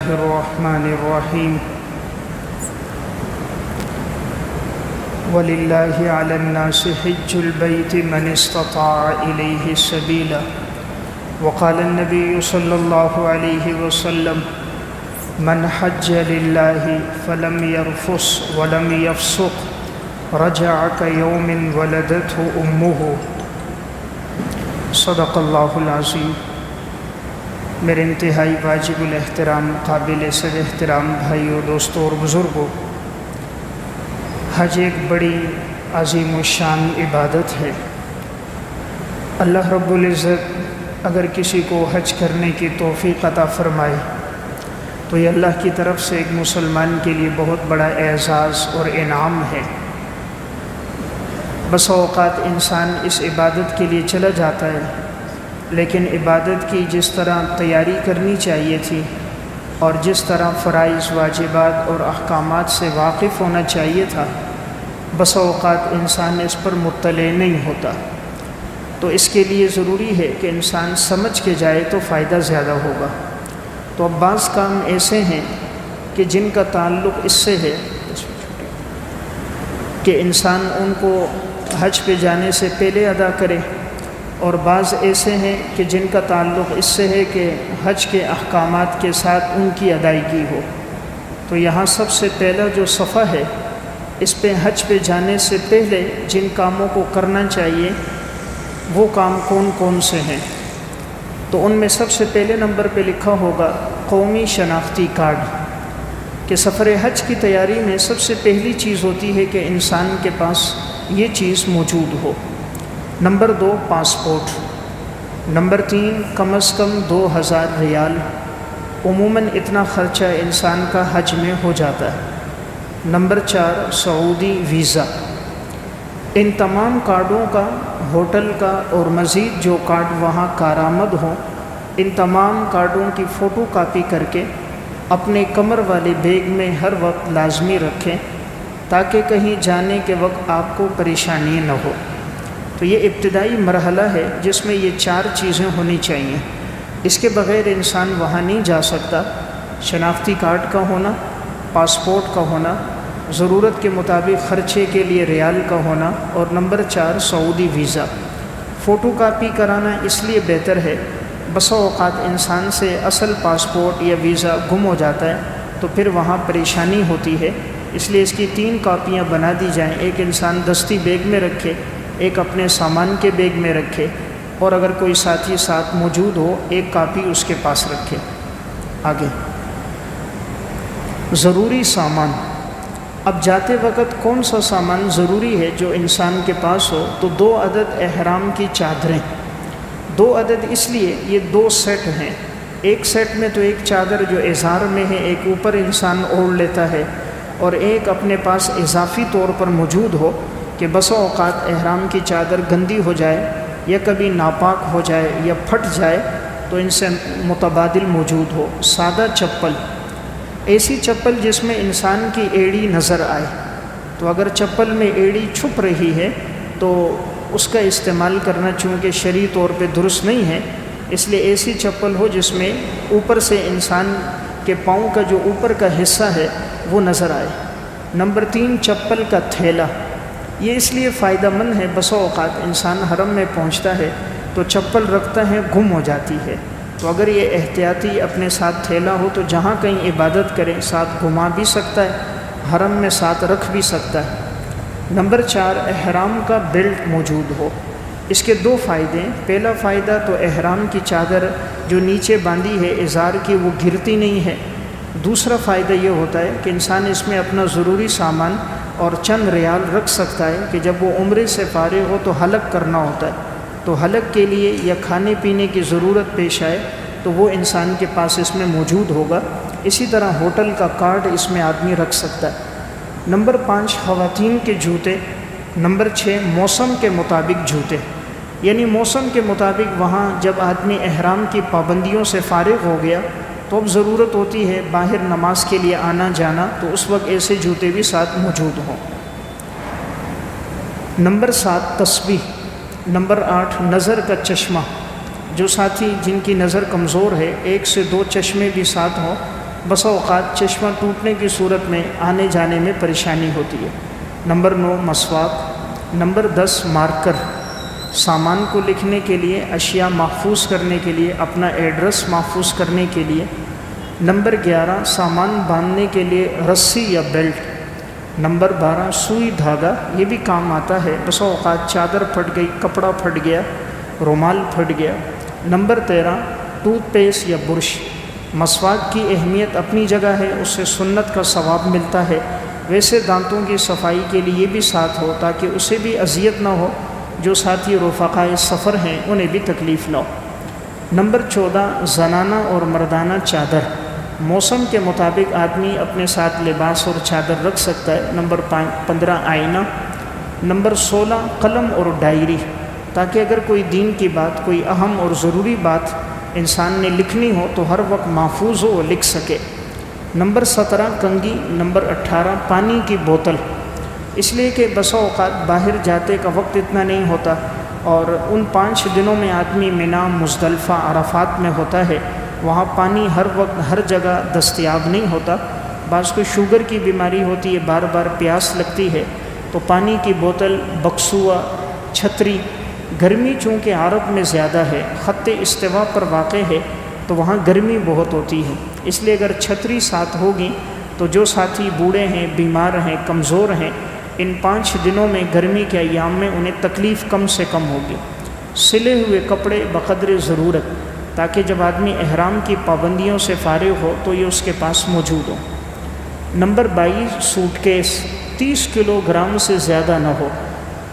الرحمن الرحیم وَلِلَّهِ عَلَى النَّاسِ حِجُّ الْبَيْتِ مَنِ اسْتَطَاعَ إِلَيْهِ سَبِيلًا وقال النبي صلى الله عليه وسلم من حج لله فلم يرفث ولم يفسق رجع كيوم ولدته أمه صدق اللہ العظیم۔ میرے انتہائی واجب الاحترام قابل صد احترام بھائیوں، دوستوں اور بزرگوں، حج ایک بڑی عظیم الشان عبادت ہے۔ اللہ رب العزت اگر کسی کو حج کرنے کی توفیق عطا فرمائے تو یہ اللہ کی طرف سے ایک مسلمان کے لیے بہت بڑا اعزاز اور انعام ہے۔ بس اوقات انسان اس عبادت کے لیے چلا جاتا ہے، لیکن عبادت کی جس طرح تیاری کرنی چاہیے تھی اور جس طرح فرائض، واجبات اور احکامات سے واقف ہونا چاہیے تھا، بس اوقات انسان اس پر مطلع نہیں ہوتا۔ تو اس کے لیے ضروری ہے کہ انسان سمجھ کے جائے تو فائدہ زیادہ ہوگا۔ تو اب بعض کام ایسے ہیں کہ جن کا تعلق اس سے ہے کہ انسان ان کو حج پہ جانے سے پہلے ادا کرے، اور بعض ایسے ہیں کہ جن کا تعلق اس سے ہے کہ حج کے احکامات کے ساتھ ان کی ادائیگی ہو۔ تو یہاں سب سے پہلا جو صفحہ ہے، اس پہ حج پہ جانے سے پہلے جن کاموں کو کرنا چاہیے وہ کام کون کون سے ہیں۔ تو ان میں سب سے پہلے نمبر پہ لکھا ہوگا قومی شناختی کارڈ، کہ سفر حج کی تیاری میں سب سے پہلی چیز ہوتی ہے کہ انسان کے پاس یہ چیز موجود ہو۔ Number 2 passport. نمبر 3 کم از کم 2000 ریال، عموماً اتنا خرچہ انسان کا حج میں ہو جاتا ہے۔ نمبر 4 سعودی ویزا۔ ان تمام کارڈوں کا، ہوٹل کا اور مزید جو کارڈ وہاں کارآمد ہوں، ان تمام کارڈوں کی فوٹو کاپی کر کے اپنے کمر والے بیگ میں ہر وقت لازمی رکھیں، تاکہ کہیں جانے کے وقت آپ کو پریشانی نہ ہو۔ تو یہ ابتدائی مرحلہ ہے جس میں یہ 4 چیزیں ہونی چاہیے۔ اس کے بغیر انسان وہاں نہیں جا سکتا۔ شناختی کارڈ کا ہونا، پاسپورٹ کا ہونا، ضرورت کے مطابق خرچے کے لیے ریال کا ہونا، اور نمبر 4 سعودی ویزا۔ فوٹو کاپی کرانا اس لیے بہتر ہے، بسا اوقات انسان سے اصل پاسپورٹ یا ویزا گم ہو جاتا ہے تو پھر وہاں پریشانی ہوتی ہے۔ اس لیے اس کی 3 کاپیاں بنا دی جائیں، ایک انسان دستی بیگ میں رکھے، ایک اپنے سامان کے بیگ میں رکھے، اور اگر کوئی ساتھی ساتھ موجود ہو ایک کاپی اس کے پاس رکھے۔ آگے ضروری سامان۔ اب جاتے وقت کون سا سامان ضروری ہے جو انسان کے پاس ہو؟ تو 2 عدد احرام کی چادریں۔ 2 عدد اس لیے، یہ 2 سیٹ ہیں۔ ایک سیٹ میں تو ایک چادر جو ازار میں ہے، ایک اوپر انسان اوڑھ لیتا ہے، اور ایک اپنے پاس اضافی طور پر موجود ہو کہ بسا اوقات احرام کی چادر گندی ہو جائے یا کبھی ناپاک ہو جائے یا پھٹ جائے تو ان سے متبادل موجود ہو۔ سادہ چپل، ایسی چپل جس میں انسان کی ایڑی نظر آئے۔ تو اگر چپل میں ایڑی چھپ رہی ہے تو اس کا استعمال کرنا چونکہ شرعی طور پہ درست نہیں ہے، اس لیے ایسی چپل ہو جس میں اوپر سے انسان کے پاؤں کا جو اوپر کا حصہ ہے وہ نظر آئے۔ نمبر 3 چپل کا تھیلا۔ یہ اس لیے فائدہ مند ہے، بسا اوقات انسان حرم میں پہنچتا ہے تو چپل رکھتا ہے، گم ہو جاتی ہے۔ تو اگر یہ احتیاطی اپنے ساتھ تھیلا ہو تو جہاں کہیں عبادت کریں ساتھ گھما بھی سکتا ہے، حرم میں ساتھ رکھ بھی سکتا ہے۔ نمبر 4 احرام کا بیلٹ موجود ہو۔ اس کے 2 فائدے ہیں۔ پہلا فائدہ تو احرام کی چادر جو نیچے باندھی ہے ازار کی، وہ گرتی نہیں ہے۔ دوسرا فائدہ یہ ہوتا ہے کہ انسان اس میں اپنا ضروری سامان اور چند ریال رکھ سکتا ہے کہ جب وہ عمرے سے فارغ ہو تو حلق کرنا ہوتا ہے، تو حلق کے لیے یا کھانے پینے کی ضرورت پیش آئے تو وہ انسان کے پاس اس میں موجود ہوگا۔ اسی طرح ہوٹل کا کارڈ اس میں آدمی رکھ سکتا ہے۔ نمبر 5 خواتین کے جوتے۔ نمبر 6 موسم کے مطابق جوتے، یعنی موسم کے مطابق وہاں جب آدمی احرام کی پابندیوں سے فارغ ہو گیا تو اب ضرورت ہوتی ہے باہر نماز کے لیے آنا جانا، تو اس وقت ایسے جوتے بھی ساتھ موجود ہوں۔ نمبر 7 تسبیح۔ نمبر 8 نظر کا چشمہ۔ جو ساتھی جن کی نظر کمزور ہے، 1 سے 2 چشمے بھی ساتھ ہوں بسا اوقات چشمہ ٹوٹنے کی صورت میں آنے جانے میں پریشانی ہوتی ہے۔ نمبر 9 مسواک۔ نمبر 10 مارکر، سامان کو لکھنے کے لیے، اشیاء محفوظ کرنے کے لیے، اپنا ایڈریس محفوظ کرنے کے لیے۔ نمبر 11 سامان باندھنے کے لیے رسی یا بیلٹ۔ نمبر 12 سوئی دھاگا، یہ بھی کام آتا ہے، بسا اوقات چادر پھٹ گئی، کپڑا پھٹ گیا، رومال پھٹ گیا۔ نمبر 13 ٹوتھ پیسٹ یا برش۔ مسواک کی اہمیت اپنی جگہ ہے، اس سے سنت کا ثواب ملتا ہے، ویسے دانتوں کی صفائی کے لیے یہ بھی ساتھ ہو تاکہ اسے بھی اذیت نہ ہو، جو ساتھی رفقائے سفر ہیں انہیں بھی تکلیف نہ ہو۔ نمبر 14 زنانہ اور مردانہ چادر، موسم کے مطابق آدمی اپنے ساتھ لباس اور چادر رکھ سکتا ہے۔ نمبر 15 آئینہ۔ نمبر 16 قلم اور ڈائری، تاکہ اگر کوئی دین کی بات، کوئی اہم اور ضروری بات انسان نے لکھنی ہو تو ہر وقت محفوظ ہو، وہ لکھ سکے۔ نمبر 17 کنگھی۔ نمبر 18 پانی کی بوتل، اس لیے کہ بسا اوقات باہر جاتے کا وقت اتنا نہیں ہوتا، اور ان 5 دنوں میں آدمی مینا، مزدلفہ، عرفات میں ہوتا ہے، وہاں پانی ہر وقت ہر جگہ دستیاب نہیں ہوتا۔ بعض کو شوگر کی بیماری ہوتی ہے، بار بار پیاس لگتی ہے، تو پانی کی بوتل، بکسوا، چھتری۔ گرمی چونکہ عرب میں زیادہ ہے، خط استوا پر واقع ہے، تو وہاں گرمی بہت ہوتی ہے، اس لیے اگر چھتری ساتھ ہوگی تو جو ساتھی بوڑھے ہیں، بیمار ہیں، کمزور ہیں، ان 5 دنوں میں گرمی کے ایام میں انہیں تکلیف کم سے کم ہوگی۔ سلے ہوئے کپڑے بقدر ضرورت، تاکہ جب آدمی احرام کی پابندیوں سے فارغ ہو تو یہ اس کے پاس موجود ہو۔ Number 22 suit case, 30 kilo gram سے زیادہ نہ ہو۔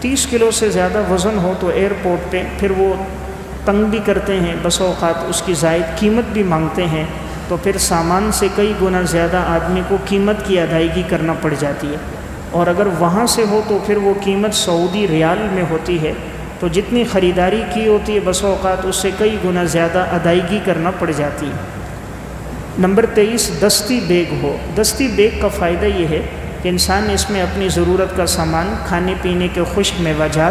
30 کلو سے زیادہ وزن ہو تو ایئرپورٹ پہ پھر وہ تنگ بھی کرتے ہیں، بس اوقات اس کی زائد قیمت بھی مانگتے ہیں، تو پھر سامان سے کئی گنا زیادہ آدمی کو قیمت کی ادائیگی کرنا پڑ جاتی ہے، اور اگر وہاں سے ہو تو پھر وہ قیمت سعودی ریال میں ہوتی ہے، تو جتنی خریداری کی ہوتی ہے بس اوقات اس سے کئی گنا زیادہ ادائیگی کرنا پڑ جاتی ہے۔ نمبر 23 دستی بیگ ہو۔ دستی بیگ کا فائدہ یہ ہے کہ انسان اس میں اپنی ضرورت کا سامان، کھانے پینے کے خشک میوہ،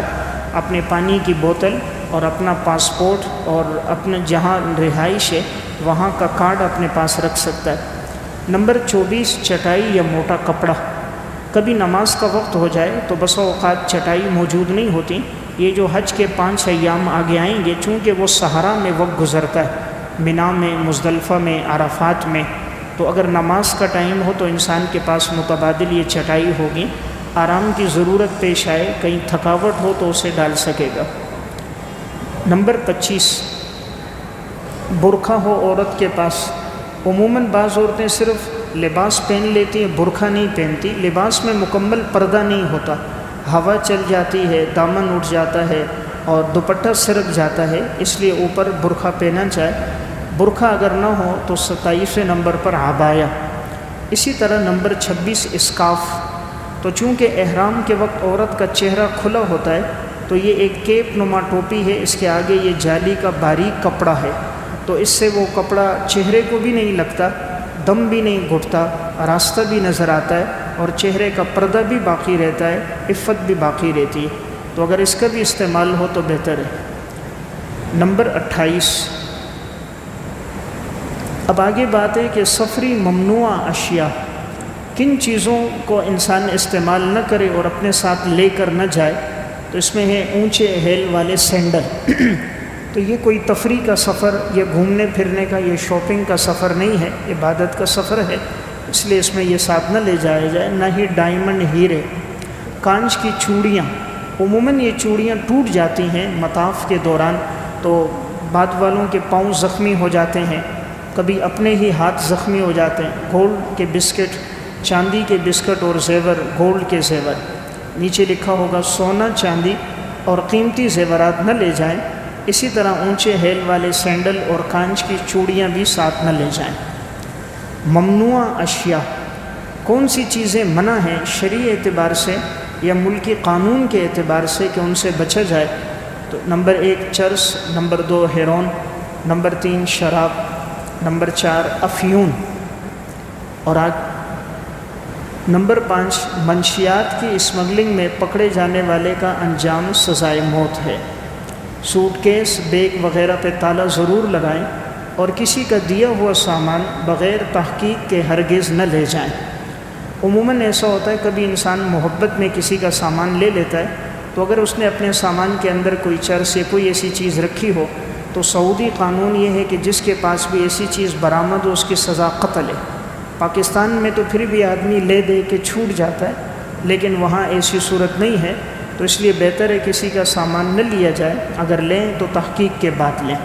اپنے پانی کی بوتل اور اپنا پاسپورٹ اور اپنے جہاں رہائش ہے وہاں کا کارڈ اپنے پاس رکھ سکتا ہے۔ نمبر 24 چٹائی یا موٹا کپڑا۔ کبھی نماز کا وقت ہو جائے تو بسا اوقات چٹائی موجود نہیں ہوتی۔ یہ جو حج کے 5 ایام آگے آئیں گے، چونکہ وہ صحرا میں وقت گزرتا ہے، مینا میں، مزدلفہ میں، عرفات میں، تو اگر نماز کا ٹائم ہو تو انسان کے پاس متبادل یہ چٹائی ہوگی، آرام کی ضرورت پیش آئے، کہیں تھکاوٹ ہو تو اسے ڈال سکے گا۔ نمبر 25 برقع ہو عورت کے پاس۔ عموماً بعض عورتیں صرف لباس پہن لیتی ہیں، برقع نہیں پہنتی۔ لباس میں مکمل پردہ نہیں ہوتا، ہوا چل جاتی ہے، دامن اٹھ جاتا ہے اور دوپٹہ سرک جاتا ہے، اس لیے اوپر برقع پہننا چاہے۔ برقع اگر نہ ہو تو 27 نمبر پر عبایا۔ اسی طرح نمبر 26 اسکارف۔ تو چونکہ احرام کے وقت عورت کا چہرہ کھلا ہوتا ہے تو یہ ایک کیپ نما ٹوپی ہے، اس کے آگے یہ جالی کا باریک کپڑا ہے، تو اس سے وہ کپڑا چہرے کو بھی نہیں لگتا، دم بھی نہیں گھٹتا، راستہ بھی نظر آتا ہے، اور چہرے کا پردہ بھی باقی رہتا ہے، عفت بھی باقی رہتی ہے، تو اگر اس کا بھی استعمال ہو تو بہتر ہے۔ نمبر 28 اب آگے بات ہے کہ سفری ممنوع اشیاء، کن چیزوں کو انسان استعمال نہ کرے اور اپنے ساتھ لے کر نہ جائے، تو اس میں ہے اونچے ہیل والے سینڈل۔ تو یہ کوئی تفریح کا سفر، یہ گھومنے پھرنے کا، یہ شاپنگ کا سفر نہیں ہے، عبادت کا سفر ہے، اس لیے اس میں یہ ساتھ نہ لے جایا جائے۔ نہ ہی ڈائمنڈ، ہیرے، کانچ کی چوڑیاں۔ عموماً یہ چوڑیاں ٹوٹ جاتی ہیں مطاف کے دوران، تو بعد والوں کے پاؤں زخمی ہو جاتے ہیں، کبھی اپنے ہی ہاتھ زخمی ہو جاتے ہیں۔ گولڈ کے بسکٹ، چاندی کے بسکٹ اور زیور، گولڈ کے زیور، نیچے لکھا ہوگا سونا، چاندی اور قیمتی زیورات نہ لے جائیں۔ اسی طرح اونچے ہیل والے سینڈل اور کانچ کی چوڑیاں بھی ساتھ نہ لے جائیں۔ ممنوع اشیاء، کون سی چیزیں منع ہیں شرعی اعتبار سے یا ملکی قانون کے اعتبار سے کہ ان سے بچا جائے؟ تو نمبر 1 چرس، نمبر 2 ہیرون، نمبر 3 شراب، نمبر 4 افیون، اور نمبر 5 منشیات کی اسمگلنگ میں پکڑے جانے والے کا انجام سزائے موت ہے۔ سوٹ کیس، بیگ وغیرہ پہ تالا ضرور لگائیں، اور کسی کا دیا ہوا سامان بغیر تحقیق کے ہرگز نہ لے جائیں۔ عموماً ایسا ہوتا ہے کبھی انسان محبت میں کسی کا سامان لے لیتا ہے، تو اگر اس نے اپنے سامان کے اندر کوئی چرس یا کوئی ایسی چیز رکھی ہو تو سعودی قانون یہ ہے کہ جس کے پاس بھی ایسی چیز برآمد ہو اس کی سزا قتل ہے۔ پاکستان میں تو پھر بھی آدمی لے دے کے چھوٹ جاتا ہے، لیکن وہاں ایسی صورت نہیں ہے، تو اس لیے بہتر ہے کسی کا سامان نہ لیا جائے، اگر لیں تو تحقیق کے بعد لیں۔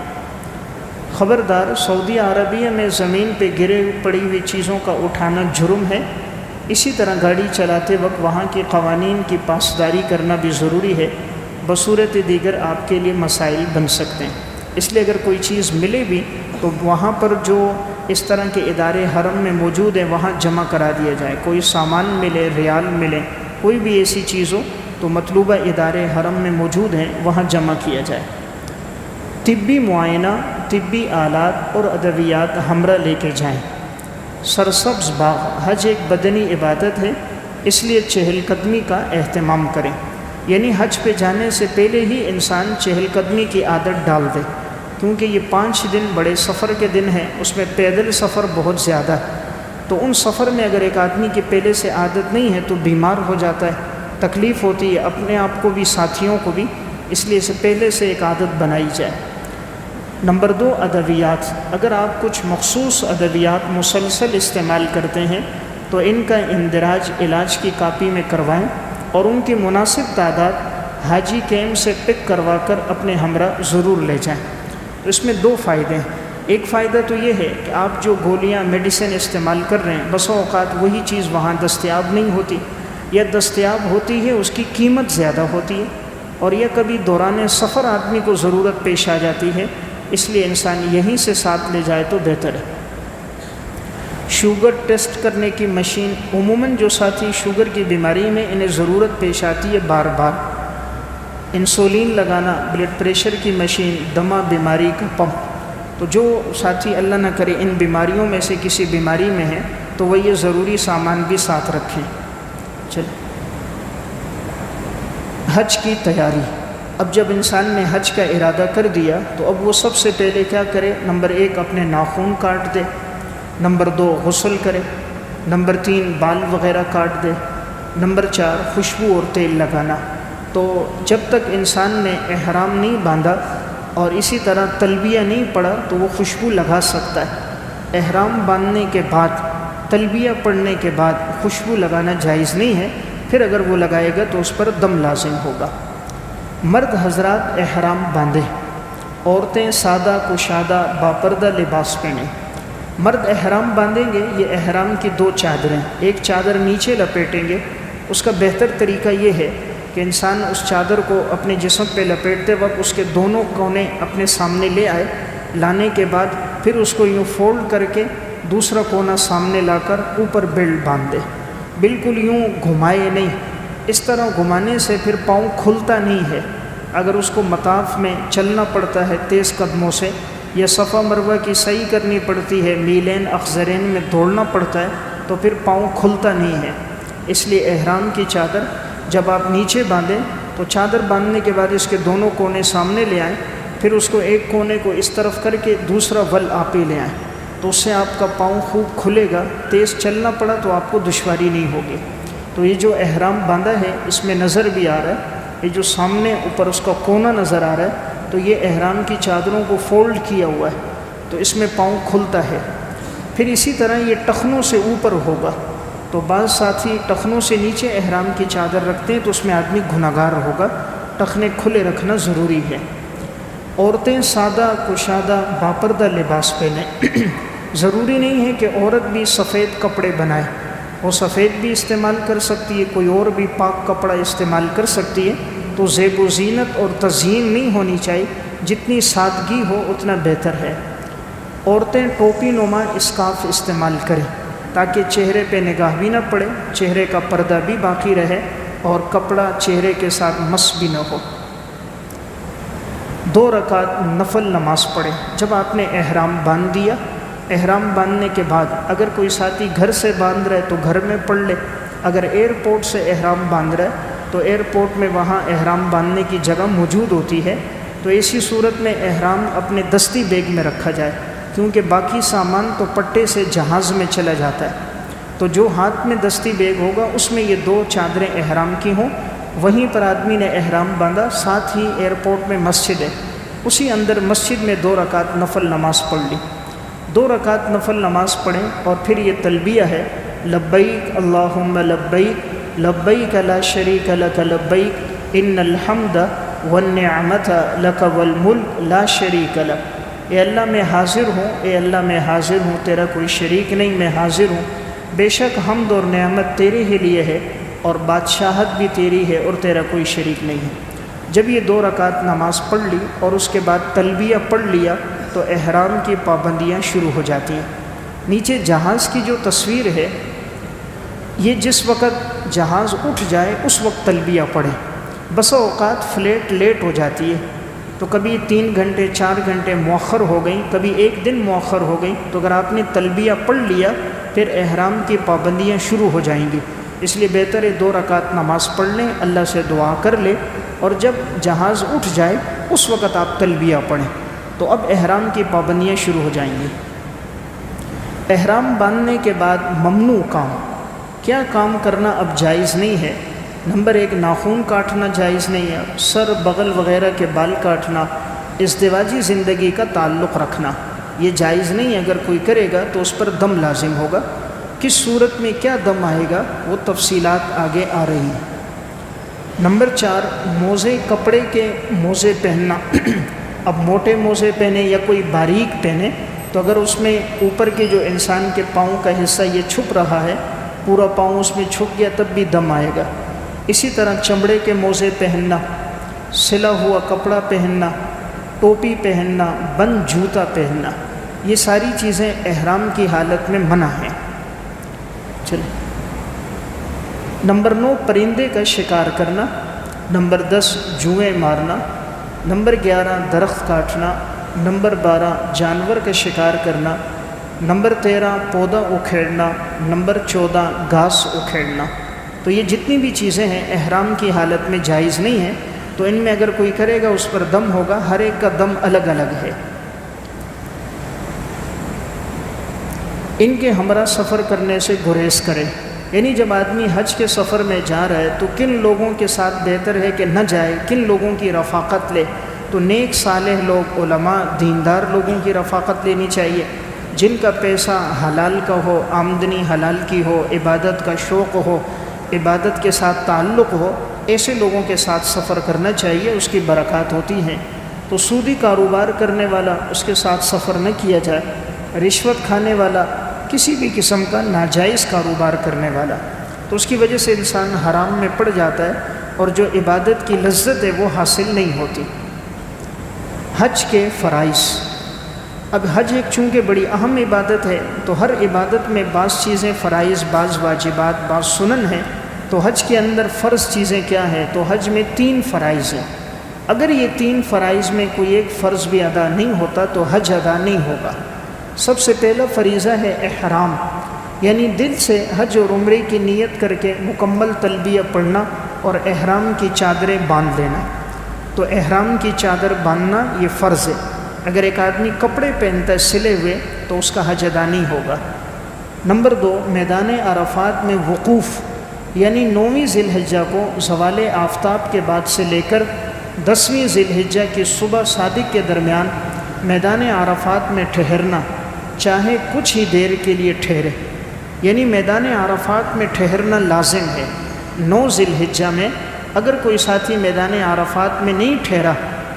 خبردار، سعودی عربیہ میں زمین پہ گرے پڑی ہوئی چیزوں کا اٹھانا جرم ہے۔ اسی طرح گاڑی چلاتے وقت وہاں کے قوانین کی پاسداری کرنا بھی ضروری ہے، بصورت دیگر آپ کے لیے مسائل بن سکتے ہیں۔ اس لیے اگر کوئی چیز ملے بھی تو وہاں پر جو اس طرح کے ادارے حرم میں موجود ہیں وہاں جمع کرا دیا جائے۔ کوئی سامان ملے، ریال ملے، کوئی بھی ایسی چیز ہو تو مطلوبہ ادارے حرم میں موجود ہیں وہاں جمع کیا جائے۔ طبی معائنہ، طبی آلات اور ادویات ہمراہ لے کے جائیں۔ سرسبز باغ، حج ایک بدنی عبادت ہے، اس لیے چہل قدمی کا اہتمام کریں، یعنی حج پہ جانے سے پہلے ہی انسان چہل قدمی کی عادت ڈال دے، کیونکہ یہ 5 دن بڑے سفر کے دن ہیں، اس میں پیدل سفر بہت زیادہ ہے، تو ان سفر میں اگر ایک آدمی کی پہلے سے عادت نہیں ہے تو بیمار ہو جاتا ہے، تکلیف ہوتی ہے اپنے آپ کو بھی ساتھیوں کو بھی، اس لیے اسے پہلے سے ایک عادت بنائی جائے۔ نمبر 2، ادویات۔ اگر آپ کچھ مخصوص ادویات مسلسل استعمال کرتے ہیں تو ان کا اندراج علاج کی کاپی میں کروائیں اور ان کی مناسب تعداد حاجی کیمپ سے پک کروا کر اپنے ہمراہ ضرور لے جائیں۔ تو اس میں 2 فائدے ہیں۔ ایک فائدہ تو یہ ہے کہ آپ جو گولیاں میڈیسن استعمال کر رہے ہیں بسا اوقات وہی چیز وہاں دستیاب نہیں ہوتی، یا دستیاب ہوتی ہے اس کی قیمت زیادہ ہوتی ہے، اور یہ کبھی دوران سفر آدمی کو ضرورت پیش آ جاتی ہے، اس لیے انسان یہیں سے ساتھ لے جائے تو بہتر ہے۔ شوگر ٹیسٹ کرنے کی مشین، عموماً جو ساتھی شوگر کی بیماری میں انہیں ضرورت پیش آتی ہے بار بار، انسولین لگانا، بلڈ پریشر کی مشین، دمہ بیماری کا پمپ، تو جو ساتھی اللہ نہ کرے ان بیماریوں میں سے کسی بیماری میں ہیں تو وہ یہ ضروری سامان بھی ساتھ رکھیں۔ چلیں، حج کی تیاری۔ اب جب انسان نے حج کا ارادہ کر دیا تو اب وہ سب سے پہلے کیا کرے؟ نمبر 1 اپنے ناخن کاٹ دے، نمبر 2 غسل کرے، نمبر 3 بال وغیرہ کاٹ دے، نمبر 4 خوشبو اور تیل لگانا۔ تو جب تک انسان نے احرام نہیں باندھا اور اسی طرح تلبیہ نہیں پڑھا تو وہ خوشبو لگا سکتا ہے۔ احرام باندھنے کے بعد، تلبیہ پڑھنے کے بعد خوشبو لگانا جائز نہیں ہے، پھر اگر وہ لگائے گا تو اس پر دم لازم ہوگا۔ مرد حضرات احرام باندھیں، عورتیں سادہ کشادہ باپردہ لباس پہنیں۔ مرد احرام باندھیں گے، یہ احرام کی 2 چادریں، ایک چادر نیچے لپیٹیں گے۔ اس کا بہتر طریقہ یہ ہے کہ انسان اس چادر کو اپنے جسم پہ لپیٹتے وقت اس کے دونوں کونے اپنے سامنے لے آئے، لانے کے بعد پھر اس کو یوں فولڈ کر کے دوسرا کونا سامنے لا کر اوپر بیلٹ باندھ دے، بالکل یوں گھمائے نہیں۔ اس طرح گھمانے سے پھر پاؤں کھلتا نہیں ہے۔ اگر اس کو مطاف میں چلنا پڑتا ہے تیز قدموں سے، یا صفا مروہ کی سعی کرنی پڑتی ہے، میلین اخضرین میں دوڑنا پڑتا ہے، تو پھر پاؤں کھلتا نہیں ہے۔ اس لیے احرام کی چادر جب آپ نیچے باندھیں تو چادر باندھنے کے بعد اس کے دونوں کونے سامنے لے آئیں، پھر اس کو ایک کونے کو اس طرف کر کے دوسرا ول آپ ہی لے آئیں، تو اس سے آپ کا پاؤں خوب کھلے گا، تیز چلنا پڑا تو آپ کو دشواری نہیں ہوگی۔ تو یہ جو احرام باندھا ہے اس میں نظر بھی آ رہا ہے، یہ جو سامنے اوپر اس کا کونا نظر آ رہا ہے، تو یہ احرام کی چادروں کو فولڈ کیا ہوا ہے، تو اس میں پاؤں کھلتا ہے۔ پھر اسی طرح یہ ٹخنوں سے اوپر ہوگا، تو بعض ساتھی ٹخنوں سے نیچے احرام کی چادر رکھتے ہیں تو اس میں آدمی گنہگار ہوگا، ٹخنے کھلے رکھنا ضروری ہے۔ عورتیں سادہ کشادہ باپردہ لباس پہنیں۔ ضروری نہیں ہے کہ عورت بھی سفید کپڑے بنائے، وہ سفید بھی استعمال کر سکتی ہے، کوئی اور بھی پاک کپڑا استعمال کر سکتی ہے، تو زیب و زینت اور تزئین نہیں ہونی چاہیے، جتنی سادگی ہو اتنا بہتر ہے۔ عورتیں ٹوپی نما اسکارف استعمال کریں تاکہ چہرے پہ نگاہ بھی نہ پڑے، چہرے کا پردہ بھی باقی رہے اور کپڑا چہرے کے ساتھ مس بھی نہ ہو۔ 2 رکعت نفل نماز پڑھیں جب آپ نے احرام باندھ دیا۔ احرام باندھنے کے بعد اگر کوئی ساتھی گھر سے باندھ رہے تو گھر میں پڑھ لے، اگر ایئرپورٹ سے احرام باندھ رہا ہے تو ایئرپورٹ میں وہاں احرام باندھنے کی جگہ موجود ہوتی ہے، تو ایسی صورت میں احرام اپنے دستی بیگ میں رکھا جائے، کیونکہ باقی سامان تو پٹے سے جہاز میں چلا جاتا ہے، تو جو ہاتھ میں دستی بیگ ہوگا اس میں یہ 2 چادریں احرام کی ہوں، وہیں پر آدمی نے احرام باندھا، ساتھ ہی ایئرپورٹ میں مسجد ہے، اسی اندر مسجد میں 2 رکعت نفل نماز پڑھ لی، 2 رکعت نفل نماز پڑھیں، اور پھر یہ تلبیہ ہے لبیک اللہم لبیک لبیک لا شریک لک لبیک ان الحمد والنعمت لک والملک لا شریک لک۔ اے اللہ میں حاضر ہوں، اے اللہ میں حاضر ہوں، تیرا کوئی شریک نہیں، میں حاضر ہوں، بے شک حمد اور نعمت تیرے ہی لیے ہے اور بادشاہت بھی تیری ہے اور تیرا کوئی شریک نہیں ہے۔ جب یہ 2 رکعت نماز پڑھ لی اور اس کے بعد تلبیہ پڑھ لیا تو احرام کی پابندیاں شروع ہو جاتی ہیں۔ نیچے جہاز کی جو تصویر ہے، یہ جس وقت جہاز اٹھ جائے اس وقت تلبیہ پڑھیں۔ بسا اوقات فلیٹ لیٹ ہو جاتی ہے، تو کبھی 3 گھنٹے 4 گھنٹے مؤخر ہو گئی، کبھی 1 دن مؤخر ہو گئی، تو اگر آپ نے تلبیہ پڑھ لیا پھر احرام کی پابندیاں شروع ہو جائیں گی۔ اس لیے بہتر ہے 2 رکعت نماز پڑھ لیں، اللہ سے دعا کر لیں، اور جب جہاز اٹھ جائے اس وقت آپ تلبیہ پڑھیں، تو اب احرام کی پابندیاں شروع ہو جائیں گی۔ احرام باندھنے کے بعد ممنوع کام، کیا کام کرنا اب جائز نہیں ہے؟ نمبر 1، ناخن کاٹنا جائز نہیں ہے، سر بغل وغیرہ کے بال کاٹنا، ازدواجی زندگی کا تعلق رکھنا یہ جائز نہیں ہے۔ اگر کوئی کرے گا تو اس پر دم لازم ہوگا۔ کس صورت میں کیا دم آئے گا وہ تفصیلات آگے آ رہی ہیں۔ نمبر 4، موزے، کپڑے کے موزے پہننا۔ اب موٹے موزے پہنے یا کوئی باریک پہنے تو اگر اس میں اوپر کے جو انسان کے پاؤں کا حصہ یہ چھپ رہا ہے، پورا پاؤں اس میں چھپ گیا تب بھی دم آئے گا۔ اسی طرح چمڑے کے موزے پہننا، سلا ہوا کپڑا پہننا، ٹوپی پہننا، بند جوتا پہننا، یہ ساری چیزیں احرام کی حالت میں منع ہیں۔ چلیں، نمبر 9، پرندے کا شکار کرنا۔ نمبر 10، جوئیں مارنا۔ نمبر 11، درخت کاٹنا۔ نمبر 12، جانور کا شکار کرنا۔ نمبر 13، پودا اکھیڑنا۔ نمبر 14، گھاس اکھیڑنا۔ تو یہ جتنی بھی چیزیں ہیں احرام کی حالت میں جائز نہیں ہیں، تو ان میں اگر کوئی کرے گا اس پر دم ہوگا، ہر ایک کا دم الگ الگ ہے۔ ان کے ہمراہ سفر کرنے سے گریز کرے، یعنی جب آدمی حج کے سفر میں جا رہا ہے تو کن لوگوں کے ساتھ بہتر ہے کہ نہ جائے، کن لوگوں کی رفاقت لے، تو نیک صالح لوگ، علماء، دیندار لوگوں کی رفاقت لینی چاہیے، جن کا پیسہ حلال کا ہو، آمدنی حلال کی ہو، عبادت کا شوق ہو، عبادت کے ساتھ تعلق ہو، ایسے لوگوں کے ساتھ سفر کرنا چاہیے، اس کی برکات ہوتی ہیں۔ تو سودی کاروبار کرنے والا اس کے ساتھ سفر نہ کیا جائے، رشوت کھانے والا، کسی بھی قسم کا ناجائز کاروبار کرنے والا، تو اس کی وجہ سے انسان حرام میں پڑ جاتا ہے اور جو عبادت کی لذت ہے وہ حاصل نہیں ہوتی۔ حج کے فرائض۔ اب حج ایک چونکہ بڑی اہم عبادت ہے تو ہر عبادت میں بعض چیزیں فرائض، بعض واجبات، بعض سنن ہیں، تو حج کے اندر فرض چیزیں کیا ہیں؟ تو حج میں 3 فرائض ہیں۔ اگر یہ 3 فرائض میں کوئی ایک فرض بھی ادا نہیں ہوتا تو حج ادا نہیں ہوگا۔ سب سے پہلا فریضہ ہے احرام، یعنی دل سے حج اور عمرے کی نیت کر کے مکمل تلبیہ پڑھنا اور احرام کی چادریں باندھ لینا۔ تو احرام کی چادر باندھنا یہ فرض ہے۔ اگر ایک آدمی کپڑے پہنتا ہے سلے ہوئے تو اس کا حج ادا نہیں ہوگا۔ نمبر 2، میدان عرفات میں وقوف، یعنی 9ویں ذی الحجہ کو زوال آفتاب کے بعد سے لے کر 10ویں ذی الحجہ کی صبح صادق کے درمیان میدان عرفات میں ٹھہرنا، چاہے کچھ ہی دیر کے لیے ٹھہرے، یعنی میدان عرفات میں ٹھہرنا لازم ہے۔ 9 ذی الحجہ میں اگر کوئی ساتھی میدان عرفات میں نہیں ٹھہرا،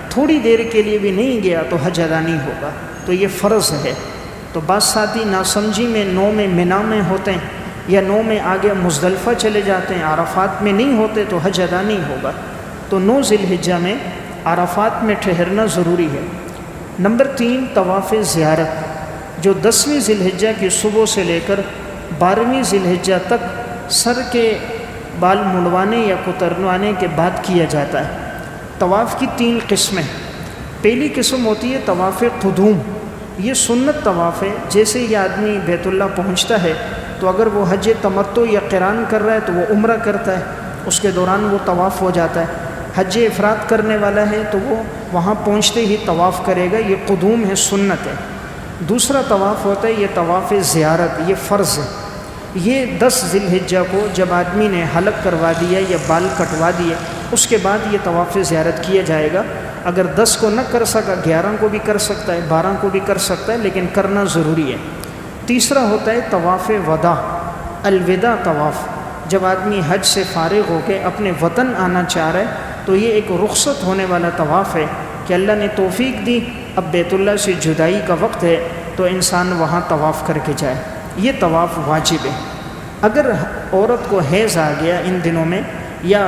تھوڑی دیر کے لیے بھی نہیں گیا تو حج ادا نہیں ہوگا، تو یہ فرض ہے۔ تو بعض ساتھی ناسمجھی میں 9 میں منا میں ہوتے ہیں یا 9 میں آگے مزدلفہ چلے جاتے ہیں، عرفات میں نہیں ہوتے تو حج ادا نہیں ہوگا۔ تو 9 ذی الحجہ میں عرفات میں ٹھہرنا ضروری ہے۔ نمبر 3، طواف زیارت، جو 10ویں ذی الحجہ کی صبح سے لے کر 12ویں ذی الحجہ تک سر کے بال منڈوانے یا کتروانے کے بعد کیا جاتا ہے۔ طواف کی 3 قسمیں۔ پہلی قسم ہوتی ہے طواف قدوم، یہ سنت طواف ہے۔ جیسے ہی آدمی بیت اللہ پہنچتا ہے تو اگر وہ حج تمتع یا قران کر رہا ہے تو وہ عمرہ کرتا ہے، اس کے دوران وہ طواف ہو جاتا ہے۔ حج افراد کرنے والا ہے تو وہ وہاں پہنچتے ہی طواف کرے گا، یہ قدوم ہے، سنت ہے۔ دوسرا طواف ہوتا ہے یہ طواف زیارت، یہ فرض ہے۔ یہ 10 ذی الحجہ کو جب آدمی نے حلق کروا دیا یا بال کٹوا دیے اس کے بعد یہ طواف زیارت کیا جائے گا۔ اگر 10 کو نہ کر سکا 11 کو بھی کر سکتا ہے، 12 کو بھی کر سکتا ہے، لیکن کرنا ضروری ہے۔ تیسرا ہوتا ہے طواف وداع، الوداع طواف، جب آدمی حج سے فارغ ہو کے اپنے وطن آنا چاہ رہا ہے تو یہ ایک رخصت ہونے والا طواف ہے کہ اللہ نے توفیق دی، اب بیت اللہ سے جدائی کا وقت ہے تو انسان وہاں طواف کر کے جائے، یہ طواف واجب ہے۔ اگر عورت کو حیض آ گیا ان دنوں میں یا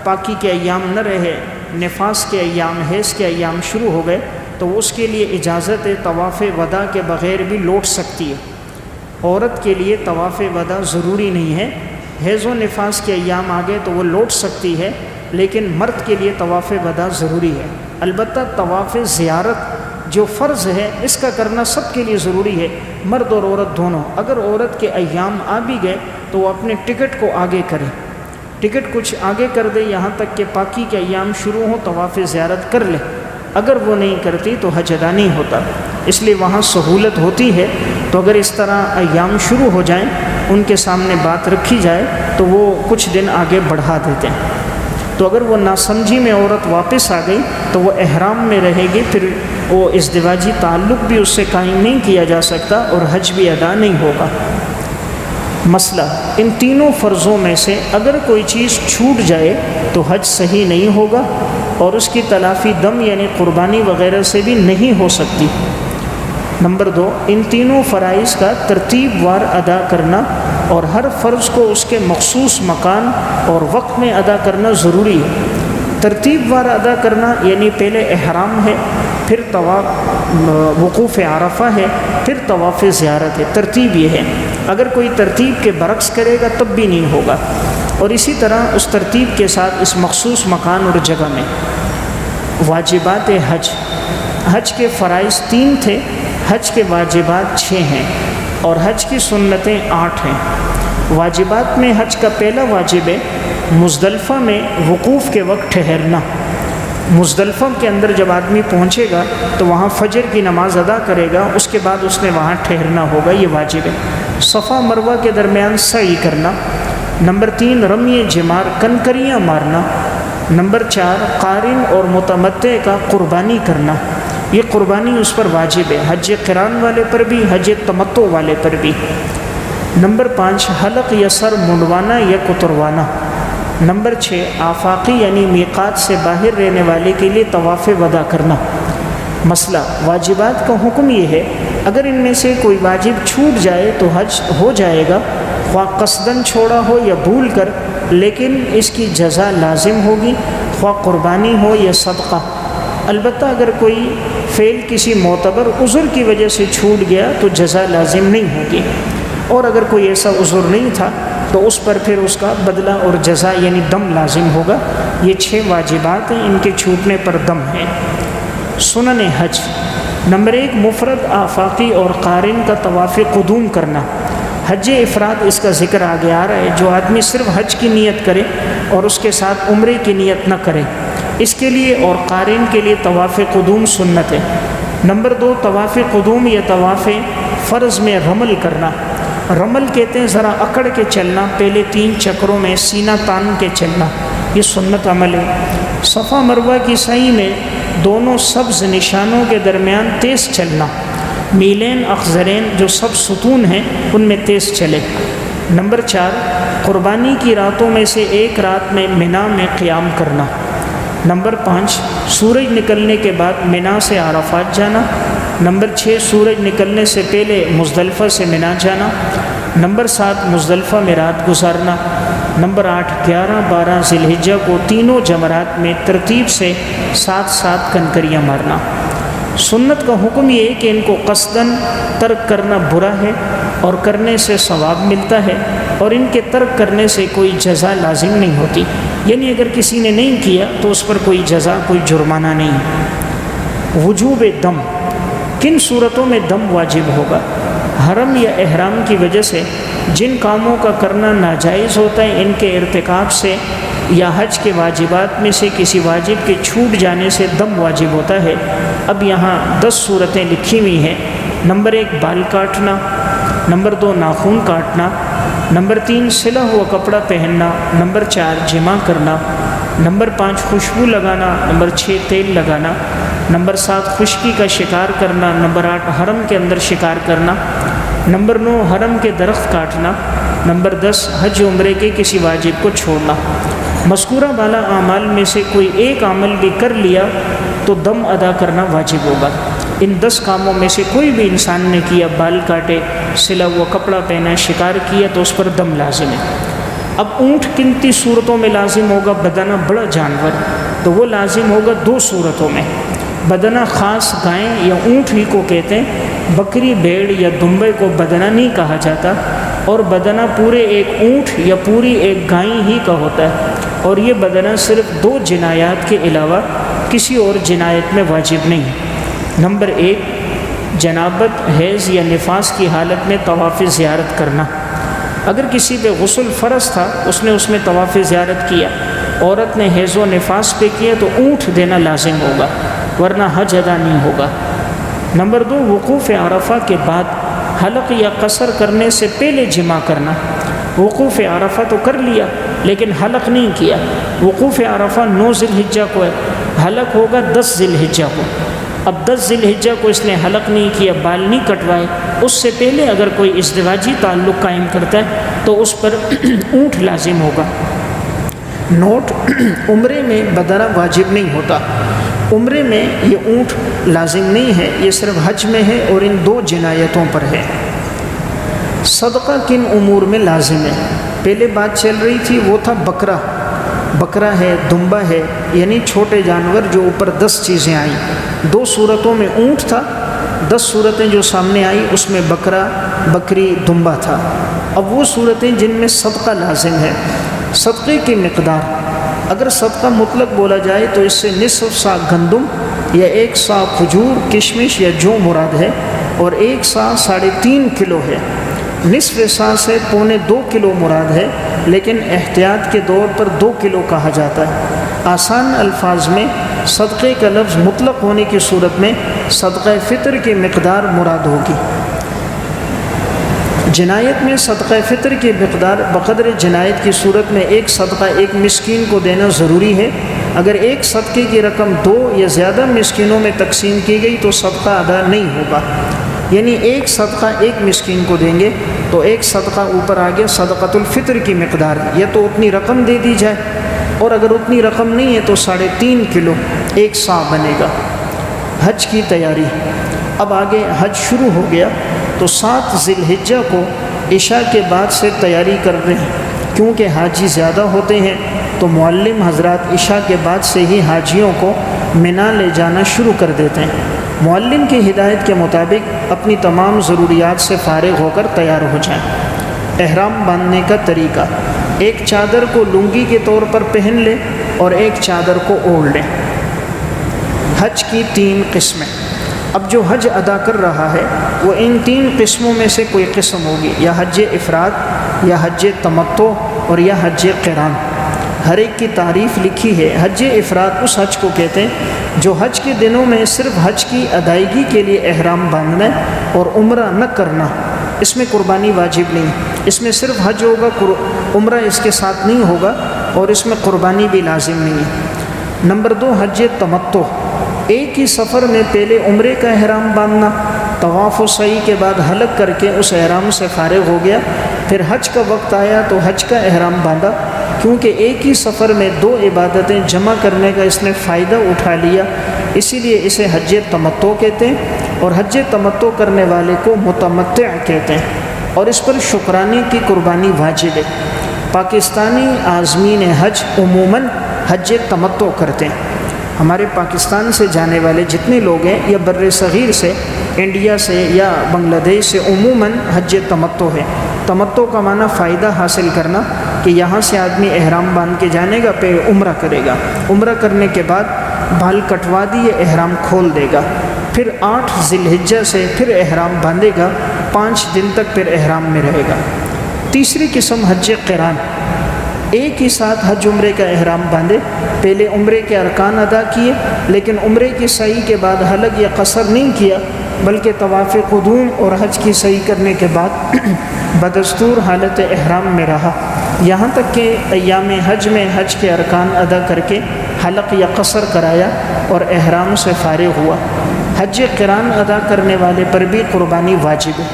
پاکی کے ایام نہ رہے، نفاس کے ایام، حیض کے ایام شروع ہو گئے تو اس کے لیے اجازت ہے، طواف وداع کے بغیر بھی لوٹ سکتی ہے۔ عورت کے لیے طواف وداع ضروری نہیں ہے، حیض و نفاس کے ایام آ گئے تو وہ لوٹ سکتی ہے، لیکن مرد کے لیے طواف وداع ضروری ہے۔ البتہ طواف زیارت جو فرض ہے اس کا کرنا سب کے لیے ضروری ہے، مرد اور عورت دونوں۔ اگر عورت کے ایام آ بھی گئے تو وہ اپنے ٹکٹ کو آگے کرے، ٹکٹ کچھ آگے کر دے یہاں تک کہ پاکی کے ایام شروع ہوں، طواف زیارت کر لے۔ اگر وہ نہیں کرتی تو حج ادا نہیں ہوتا، اس لیے وہاں سہولت ہوتی ہے۔ تو اگر اس طرح ایام شروع ہو جائیں، ان کے سامنے بات رکھی جائے تو وہ کچھ دن آگے بڑھا دیتے ہیں۔ تو اگر وہ ناسمجھی میں عورت واپس آ گئی تو وہ احرام میں رہے گی، پھر وہ ازدواجی تعلق بھی اس سے قائم نہیں کیا جا سکتا اور حج بھی ادا نہیں ہوگا۔ مسئلہ، ان تینوں فرضوں میں سے اگر کوئی چیز چھوٹ جائے تو حج صحیح نہیں ہوگا اور اس کی تلافی دم یعنی قربانی وغیرہ سے بھی نہیں ہو سکتی۔ نمبر 2، ان تینوں فرائض کا ترتیب وار ادا کرنا اور ہر فرض کو اس کے مخصوص مکان اور وقت میں ادا کرنا ضروری ہے۔ ترتیب وار ادا کرنا یعنی پہلے احرام ہے، پھر طواف وقوف عرفہ ہے، پھر طواف زیارت ہے، ترتیب یہ ہے۔ اگر کوئی ترتیب کے برعکس کرے گا تب بھی نہیں ہوگا۔ اور اسی طرح اس ترتیب کے ساتھ اس مخصوص مکان اور جگہ میں۔ واجبات حج، حج کے فرائض 3 تھے، حج کے واجبات 6 ہیں اور حج کی سنتیں 8 ہیں۔ واجبات میں حج کا پہلا واجب ہے مزدلفہ میں وقوف کے وقت ٹھہرنا۔ مزدلفہ کے اندر جب آدمی پہنچے گا تو وہاں فجر کی نماز ادا کرے گا، اس کے بعد اس نے وہاں ٹھہرنا ہوگا، یہ واجب ہے۔ صفا مروہ کے درمیان سعی کرنا۔ نمبر 3، رمی جمار، کنکریاں مارنا۔ نمبر 4، قارن اور متمتع کا قربانی کرنا، یہ قربانی اس پر واجب ہے، حج قران والے پر بھی، حج تمتع والے پر بھی۔ نمبر 5، حلق یا سر منڈوانا یا کتروانا۔ نمبر 6، آفاقی یعنی میقات سے باہر رہنے والے کے لیے طواف وداع کرنا۔ مسئلہ، واجبات کا حکم یہ ہے اگر ان میں سے کوئی واجب چھوٹ جائے تو حج ہو جائے گا، خواہ قصداً چھوڑا ہو یا بھول کر، لیکن اس کی جزا لازم ہوگی، خواہ قربانی ہو یا صدقہ۔ البتہ اگر کوئی فعل کسی معتبر عذر کی وجہ سے چھوٹ گیا تو جزا لازم نہیں ہوگی، اور اگر کوئی ایسا عذر نہیں تھا تو اس پر پھر اس کا بدلہ اور جزا یعنی دم لازم ہوگا۔ یہ 6 واجبات ہیں، ان کے چھوٹنے پر دم ہے۔ سنن حج، نمبر 1، مفرد، آفاقی اور قارن کا طواف قدوم کرنا۔ حج افراد اس کا ذکر آگے آ رہا ہے، جو آدمی صرف حج کی نیت کرے اور اس کے ساتھ عمرے کی نیت نہ کرے، اس کے لیے اور قارن کے لیے طواف قدوم سنت ہے۔ نمبر 2، طواف قدوم یا طواف فرض میں رمل کرنا۔ رمل کہتے ہیں ذرا اکڑ کے چلنا، پہلے 3 چکروں میں سینہ تان کے چلنا، یہ سنت عمل ہے۔ صفا مروہ کی سعی میں دونوں سبز نشانوں کے درمیان تیز چلنا، میلین اخضرین جو سب ستون ہیں ان میں تیز چلے۔ نمبر 4، قربانی کی راتوں میں سے ایک رات میں منا میں قیام کرنا۔ نمبر 5، سورج نکلنے کے بعد منا سے عرفات جانا۔ نمبر 6، سورج نکلنے سے پہلے مزدلفہ سے منا جانا۔ نمبر 7، مزدلفہ میں رات گزارنا۔ نمبر 8، 11، 12 ذی الحجہ کو تینوں جمرات میں ترتیب سے 7 کنکریاں مارنا۔ سنت کا حکم یہ ہے کہ ان کو قصداً ترک کرنا برا ہے اور کرنے سے ثواب ملتا ہے، اور ان کے ترک کرنے سے کوئی جزا لازم نہیں ہوتی، یعنی اگر کسی نے نہیں کیا تو اس پر کوئی جزا، کوئی جرمانہ نہیں۔ وجوب دم، کن صورتوں میں دم واجب ہوگا؟ حرم یا احرام کی وجہ سے جن کاموں کا کرنا ناجائز ہوتا ہے ان کے ارتکاب سے یا حج کے واجبات میں سے کسی واجب کے چھوٹ جانے سے دم واجب ہوتا ہے۔ اب یہاں 10 صورتیں لکھی ہوئی ہیں، نمبر 1 بال کاٹنا، نمبر 2 ناخن کاٹنا، نمبر 3 سلا ہوا کپڑا پہننا، نمبر 4 جمع کرنا، نمبر 5 خوشبو لگانا، نمبر 6 تیل لگانا، نمبر 7 خشکی کا شکار کرنا، نمبر 8 حرم کے اندر شکار کرنا، نمبر 9 حرم کے درخت کاٹنا، نمبر 10 حج عمرے کے کسی واجب کو چھوڑنا۔ مذکورہ بالا اعمال میں سے کوئی ایک عمل بھی کر لیا تو دم ادا کرنا واجب ہوگا۔ ان 10 کاموں میں سے کوئی بھی انسان نے کیا، بال کاٹے، سلا ہوا کپڑا پہنا، شکار کیا، تو اس پر دم لازم ہے۔ اب اونٹ کنتی صورتوں میں لازم ہوگا، بدنہ بڑا جانور تو وہ لازم ہوگا 2 صورتوں میں۔ بدنہ خاص گائیں یا اونٹ ہی کو کہتے ہیں، بکری، بھیڑ یا دمبے کو بدنہ نہیں کہا جاتا، اور بدنہ پورے ایک اونٹ یا پوری ایک گائیں ہی کا ہوتا ہے، اور یہ بدنہ صرف 2 جنایات کے علاوہ کسی اور جنایت میں واجب نہیں۔ نمبر 1 جنابت، حیض یا نفاس کی حالت میں طواف زیارت کرنا۔ اگر کسی پہ غسل فرض تھا، اس میں طواف زیارت کیا، عورت نے حیض و نفاس پہ کیا تو اونٹ دینا لازم ہوگا، ورنہ حج ادا نہیں ہوگا۔ نمبر 2 وقوف عرفہ کے بعد حلق یا قصر کرنے سے پہلے جمع کرنا۔ وقوف عرفہ تو کر لیا لیکن حلق نہیں کیا۔ وقوف عرفہ 9 ذی الحجہ کو ہے، حلق ہوگا 10 ذی الحجہ کو۔ اب 10 ذی الحجہ کو اس نے حلق نہیں کیا، بال نہیں کٹوائے، اس سے پہلے اگر کوئی ازدواجی تعلق قائم کرتا ہے تو اس پر اونٹ لازم ہوگا۔ نوٹ: عمرے میں بدنہ واجب نہیں ہوتا، عمرے میں یہ اونٹ لازم نہیں ہے، یہ صرف حج میں ہے اور ان 2 جنایتوں پر ہے۔ صدقہ کن امور میں لازم ہے؟ پہلے بات چل رہی تھی وہ تھا بکرا ہے، دمبا ہے، یعنی چھوٹے جانور جو اوپر 10 چیزیں آئیں۔ 2 صورتوں میں اونٹ تھا، 10 صورتیں جو سامنے آئی اس میں بکرا، بکری، دمبا تھا۔ اب وہ صورتیں جن میں صدقہ لازم ہے۔ صدقے کی مقدار: اگر صدقہ مطلق بولا جائے تو اس سے نصف سا گندم یا 1 سا کھجور، کشمش یا جو مراد ہے، اور 1 سا 3.5 کلو ہے۔ نصف سا سے 1.25 کلو مراد ہے، لیکن احتیاط کے طور پر 2 کلو کہا جاتا ہے۔ آسان الفاظ میں صدقے کا لفظ مطلق ہونے کی صورت میں صدقہ فطر کی مقدار مراد ہوگی۔ جنایت میں صدقہ فطر کی مقدار بقدر جنایت کی صورت میں 1 صدقہ 1 مسکین کو دینا ضروری ہے۔ اگر ایک صدقے کی رقم 2 یا زیادہ مسکینوں میں تقسیم کی گئی تو صدقہ ادا نہیں ہوگا، یعنی 1 صدقہ 1 مسکین کو دیں گے تو 1 صدقہ اوپر آگے صدقۃ الفطر کی مقدار، یا تو اتنی رقم دے دی جائے، اور اگر اتنی رقم نہیں ہے تو 3.5 کلو 1 سا بنے گا۔ حج کی تیاری: اب آگے حج شروع ہو گیا تو 7 ذی الحجہ کو عشاء کے بعد سے تیاری کر رہے ہیں، کیونکہ حاجی زیادہ ہوتے ہیں تو معلم حضرات عشاء کے بعد سے ہی حاجیوں کو منا لے جانا شروع کر دیتے ہیں۔ معلم کی ہدایت کے مطابق اپنی تمام ضروریات سے فارغ ہو کر تیار ہو جائیں۔ احرام باندھنے کا طریقہ: 1 چادر کو لنگی کے طور پر پہن لیں اور 1 چادر کو اوڑھ لیں۔ حج کی 3 قسمیں: اب جو حج ادا کر رہا ہے وہ ان 3 قسموں میں سے کوئی قسم ہوگی، یا حج افراد، یا حج تمتع، اور یا حج قران۔ ہر ایک کی تعریف لکھی ہے۔ حج افراد اس حج کو کہتے ہیں جو حج کے دنوں میں صرف حج کی ادائیگی کے لیے احرام باندھنا اور عمرہ نہ کرنا، اس میں قربانی واجب نہیں، اس میں صرف حج ہوگا، عمرہ اس کے ساتھ نہیں ہوگا، اور اس میں قربانی بھی لازم نہیں ہے۔ نمبر 2 حج تمتع، ایک ہی سفر میں پہلے عمرے کا احرام باندھنا، طواف و سعی کے بعد حلق کر کے اس احرام سے فارغ ہو گیا، پھر حج کا وقت آیا تو حج کا احرام باندھا، کیونکہ ایک ہی سفر میں 2 عبادتیں جمع کرنے کا اس نے فائدہ اٹھا لیا، اسی لیے اسے حج تمتع کہتے ہیں، اور حج تمتع کرنے والے کو متمتع کہتے ہیں، اور اس پر شکرانے کی قربانی واجب ہے۔ پاکستانی عازمین حج عموماً حج تمتع کرتے ہیں۔ ہمارے پاکستان سے جانے والے جتنے لوگ ہیں یا بر صغیر سے، انڈیا سے یا بنگلہ دیش سے، عموماً حج تمتع ہے۔ تمتع کا معنی فائدہ حاصل کرنا، کہ یہاں سے آدمی احرام باندھ کے جانے گا، پھر عمرہ کرے گا، عمرہ کرنے کے بعد بال کٹوا دیے احرام کھول دے گا، پھر 8 ذی الحجہ سے پھر احرام باندھے گا، 5 دن تک پھر احرام میں رہے گا۔ تیسری قسم حج قران، ایک ہی ساتھ حج عمرے کا احرام باندھے، پہلے عمرے کے ارکان ادا کیے لیکن عمرے کی سعی کے بعد حلق یا قصر نہیں کیا، بلکہ طواف قدوم اور حج کی صحیح کرنے کے بعد بدستور حالت احرام میں رہا، یہاں تک کہ ایام حج میں حج کے ارکان ادا کر کے حلق یا قصر کرایا اور احرام سے فارغ ہوا۔ حج قران ادا کرنے والے پر بھی قربانی واجب ہے،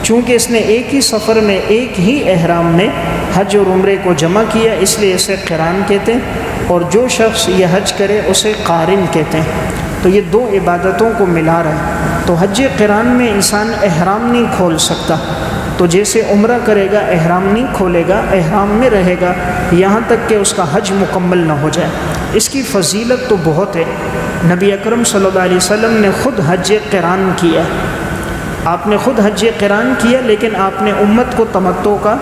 چونکہ اس نے ایک ہی سفر میں ایک ہی احرام میں حج اور عمرے کو جمع کیا، اس لیے اسے قران کہتے ہیں، اور جو شخص یہ حج کرے اسے قارن کہتے ہیں۔ تو یہ دو عبادتوں کو ملا رہا ہے۔ تو حج قران میں انسان احرام نہیں کھول سکتا، تو جیسے عمرہ کرے گا احرام نہیں کھولے گا، احرام میں رہے گا یہاں تک کہ اس کا حج مکمل نہ ہو جائے۔ اس کی فضیلت تو بہت ہے، نبی اکرم صلی اللہ علیہ وسلم نے خود حج قران کیا، آپ نے خود حج قران کیا، لیکن آپ نے امت کو تمتع کا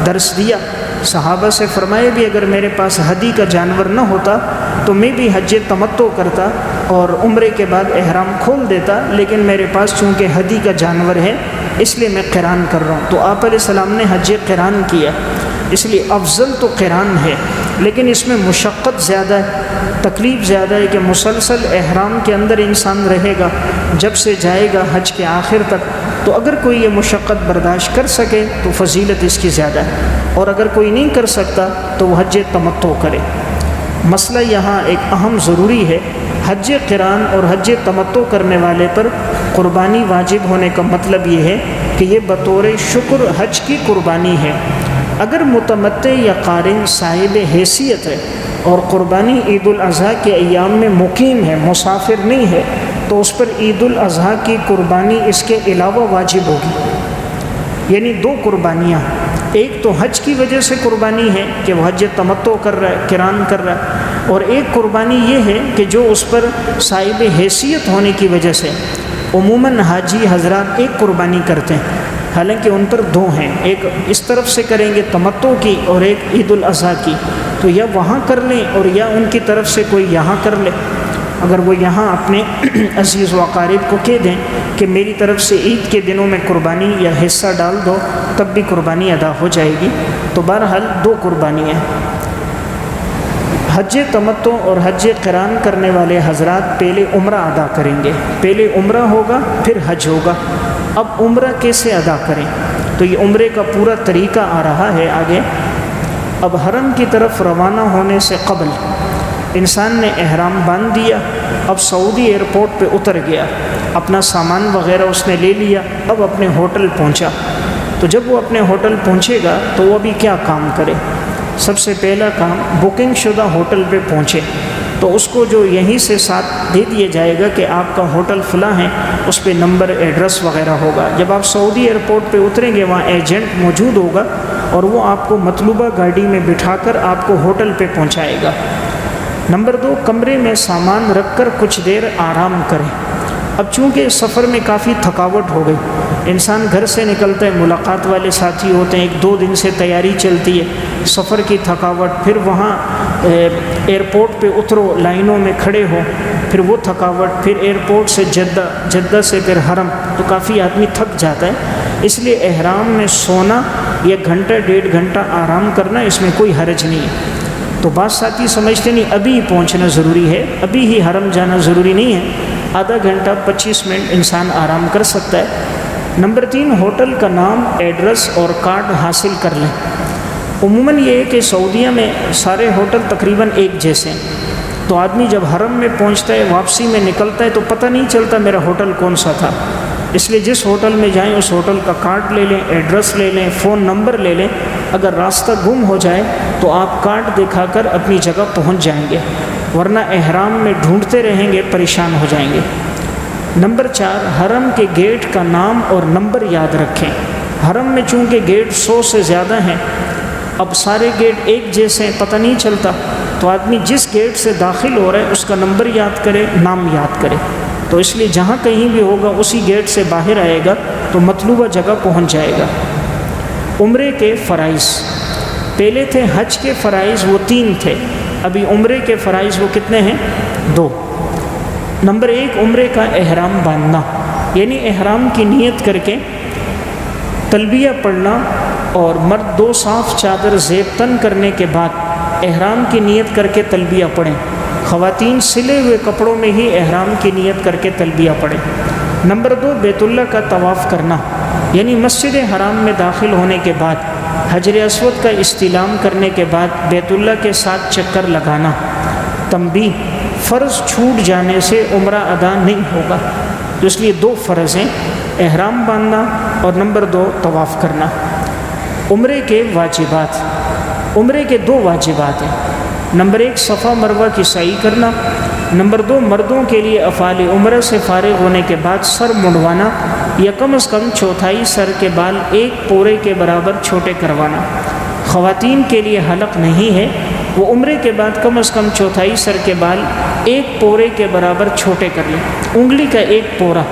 درس دیا۔ صحابہ سے فرمایا بھی اگر میرے پاس ہدی کا جانور نہ ہوتا تو میں بھی حج تمتع کرتا اور عمرے کے بعد احرام کھول دیتا، لیکن میرے پاس چونکہ ہدی کا جانور ہے اس لیے میں قران کر رہا ہوں۔ تو آپ علیہ السلام نے حج قران کیا، اس لیے افضل تو قران ہے، لیکن اس میں مشقت زیادہ ہے، تکلیف زیادہ ہے کہ مسلسل احرام کے اندر انسان رہے گا جب سے جائے گا حج کے آخر تک۔ تو اگر کوئی یہ مشقت برداشت کر سکے تو فضیلت اس کی زیادہ ہے، اور اگر کوئی نہیں کر سکتا تو وہ حج تمتع کرے۔ مسئلہ یہاں ایک اہم ضروری ہے، حج قران اور حج تمتع کرنے والے پر قربانی واجب ہونے کا مطلب یہ ہے کہ یہ بطور شکر حج کی قربانی ہے۔ اگر متمتع یا قارن صاحب حیثیت ہے اور قربانی عید الاضحیٰ کے ایام میں مقیم ہے، مسافر نہیں ہے، تو اس پر عید الاضحیٰ کی قربانی اس کے علاوہ واجب ہوگی۔ یعنی دو قربانیاں، ایک تو حج کی وجہ سے قربانی ہے کہ وہ حج تمتع کر رہا ہے، قران کر رہا ہے، اور ایک قربانی یہ ہے کہ جو اس پر صاحب حیثیت ہونے کی وجہ سے عموماً حاجی حضرات ایک قربانی کرتے ہیں، حالانکہ ان پر دو ہیں، ایک اس طرف سے کریں گے تمتع کی اور ایک عید الاضحیٰ کی، تو یا وہاں کر لیں اور یا ان کی طرف سے کوئی یہاں کر لے۔ اگر وہ یہاں اپنے عزیز و اقارب کو کہہ دیں کہ میری طرف سے عید کے دنوں میں قربانی یا حصہ ڈال دو، تب بھی قربانی ادا ہو جائے گی۔ تو بہرحال دو قربانیاں ہیں۔ حج تمتع اور حج قران کرنے والے حضرات پہلے عمرہ ادا کریں گے، پہلے عمرہ ہوگا پھر حج ہوگا۔ اب عمرہ کیسے ادا کریں؟ تو یہ عمرے کا پورا طریقہ آ رہا ہے آگے۔ اب حرم کی طرف روانہ ہونے سے قبل انسان نے احرام باندھ دیا، اب سعودی ایئرپورٹ پہ اتر گیا، اپنا سامان وغیرہ اس نے لے لیا، اب اپنے ہوٹل پہنچا۔ تو جب وہ اپنے ہوٹل پہنچے گا تو وہ ابھی کیا کام کرے؟ سب سے پہلا کام بکنگ شدہ ہوٹل پہ پہنچے تو اس کو جو یہیں سے ساتھ دے دیا جائے گا کہ آپ کا ہوٹل فلاں ہے، اس پہ نمبر ایڈریس وغیرہ ہوگا۔ جب آپ سعودی ایئرپورٹ پہ اتریں گے وہاں ایجنٹ موجود ہوگا اور وہ آپ کو مطلوبہ گاڑی میں بٹھا کر آپ کو ہوٹل پہ پہنچائے گا۔ نمبر 2، کمرے میں سامان رکھ کر کچھ دیر آرام کریں۔ اب چونکہ سفر میں کافی تھکاوٹ ہو گئی، انسان گھر سے نکلتا ہے، ملاقات والے ساتھی ہوتے ہیں، 1-2 دن سے تیاری چلتی ہے، سفر کی تھکاوٹ، پھر وہاں ایئرپورٹ پہ اترو، لائنوں میں کھڑے ہو، پھر وہ تھکاوٹ، پھر ایئرپورٹ سے جدہ سے پھر حرم، تو کافی آدمی تھک جاتا ہے۔ اس لیے احرام میں سونا یا گھنٹہ 1.5 گھنٹہ آرام کرنا اس میں کوئی حرج نہیں ہے۔ تو بعض ساتھی سمجھتے نہیں ابھی ہی پہنچنا ضروری ہے، ابھی ہی حرم جانا ضروری نہیں ہے، آدھا گھنٹہ 25 منٹ انسان آرام کر سکتا ہے۔ نمبر 3، ہوٹل کا نام، ایڈریس اور کارڈ حاصل کر لیں۔ عموماً یہ ہے کہ سعودیہ میں سارے ہوٹل تقریباً ایک جیسے ہیں، تو آدمی جب حرم میں پہنچتا ہے، واپسی میں نکلتا ہے تو پتہ نہیں چلتا میرا ہوٹل کون سا تھا۔ اس لیے جس ہوٹل میں جائیں اس ہوٹل کا کارڈ لے لیں، ایڈریس لے لیں، فون نمبر لے لیں، اگر راستہ گم ہو جائے تو آپ کارڈ دکھا کر اپنی جگہ پہنچ جائیں گے، ورنہ احرام میں ڈھونڈتے رہیں گے، پریشان ہو جائیں گے۔ نمبر 4، حرم کے گیٹ کا نام اور نمبر یاد رکھیں۔ حرم میں چونکہ گیٹ 100 سے زیادہ ہیں، اب سارے گیٹ ایک جیسے ہیں، پتہ نہیں چلتا، تو آدمی جس گیٹ سے داخل ہو رہا ہے اس کا نمبر یاد کرے، نام یاد کرے، تو اس لیے جہاں کہیں بھی ہوگا اسی گیٹ سے باہر آئے گا تو مطلوبہ جگہ پہنچ جائے گا۔ عمرے کے فرائض، پہلے تھے حج کے فرائض، وہ 3 تھے، ابھی عمرے کے فرائض وہ کتنے ہیں؟ 2۔ نمبر 1، عمرے کا احرام باندھنا، یعنی احرام کی نیت کر کے تلبیہ پڑھنا، اور مرد 2 صاف چادر زیب تن کرنے کے بعد احرام کی نیت کر کے تلبیہ پڑھیں۔ خواتین سلے ہوئے کپڑوں میں ہی احرام کی نیت کر کے تلبیہ پڑھیں۔ نمبر 2 بیت اللہ کا طواف کرنا، یعنی مسجد حرام میں داخل ہونے کے بعد حجر اسود کا استلام کرنے کے بعد بیت اللہ کے 7 چکر لگانا۔ تنبیہ: فرض چھوٹ جانے سے عمرہ ادا نہیں ہوگا، تو اس لیے 2 فرض ہیں، احرام باندھنا اور نمبر 2 طواف کرنا۔ عمرے کے واجبات، عمرے کے 2 واجبات ہیں۔ نمبر 1 صفا مروہ کی سعی کرنا، نمبر 2 مردوں کے لیے افعال عمرہ سے فارغ ہونے کے بعد سر منڈوانا یا کم از کم چوتھائی سر کے بال 1 پورے کے برابر چھوٹے کروانا۔ خواتین کے لیے حلق نہیں ہے، وہ عمرے کے بعد کم از کم چوتھائی سر کے بال 1 پورے کے برابر چھوٹے کر لیں، انگلی کا 1 پورا،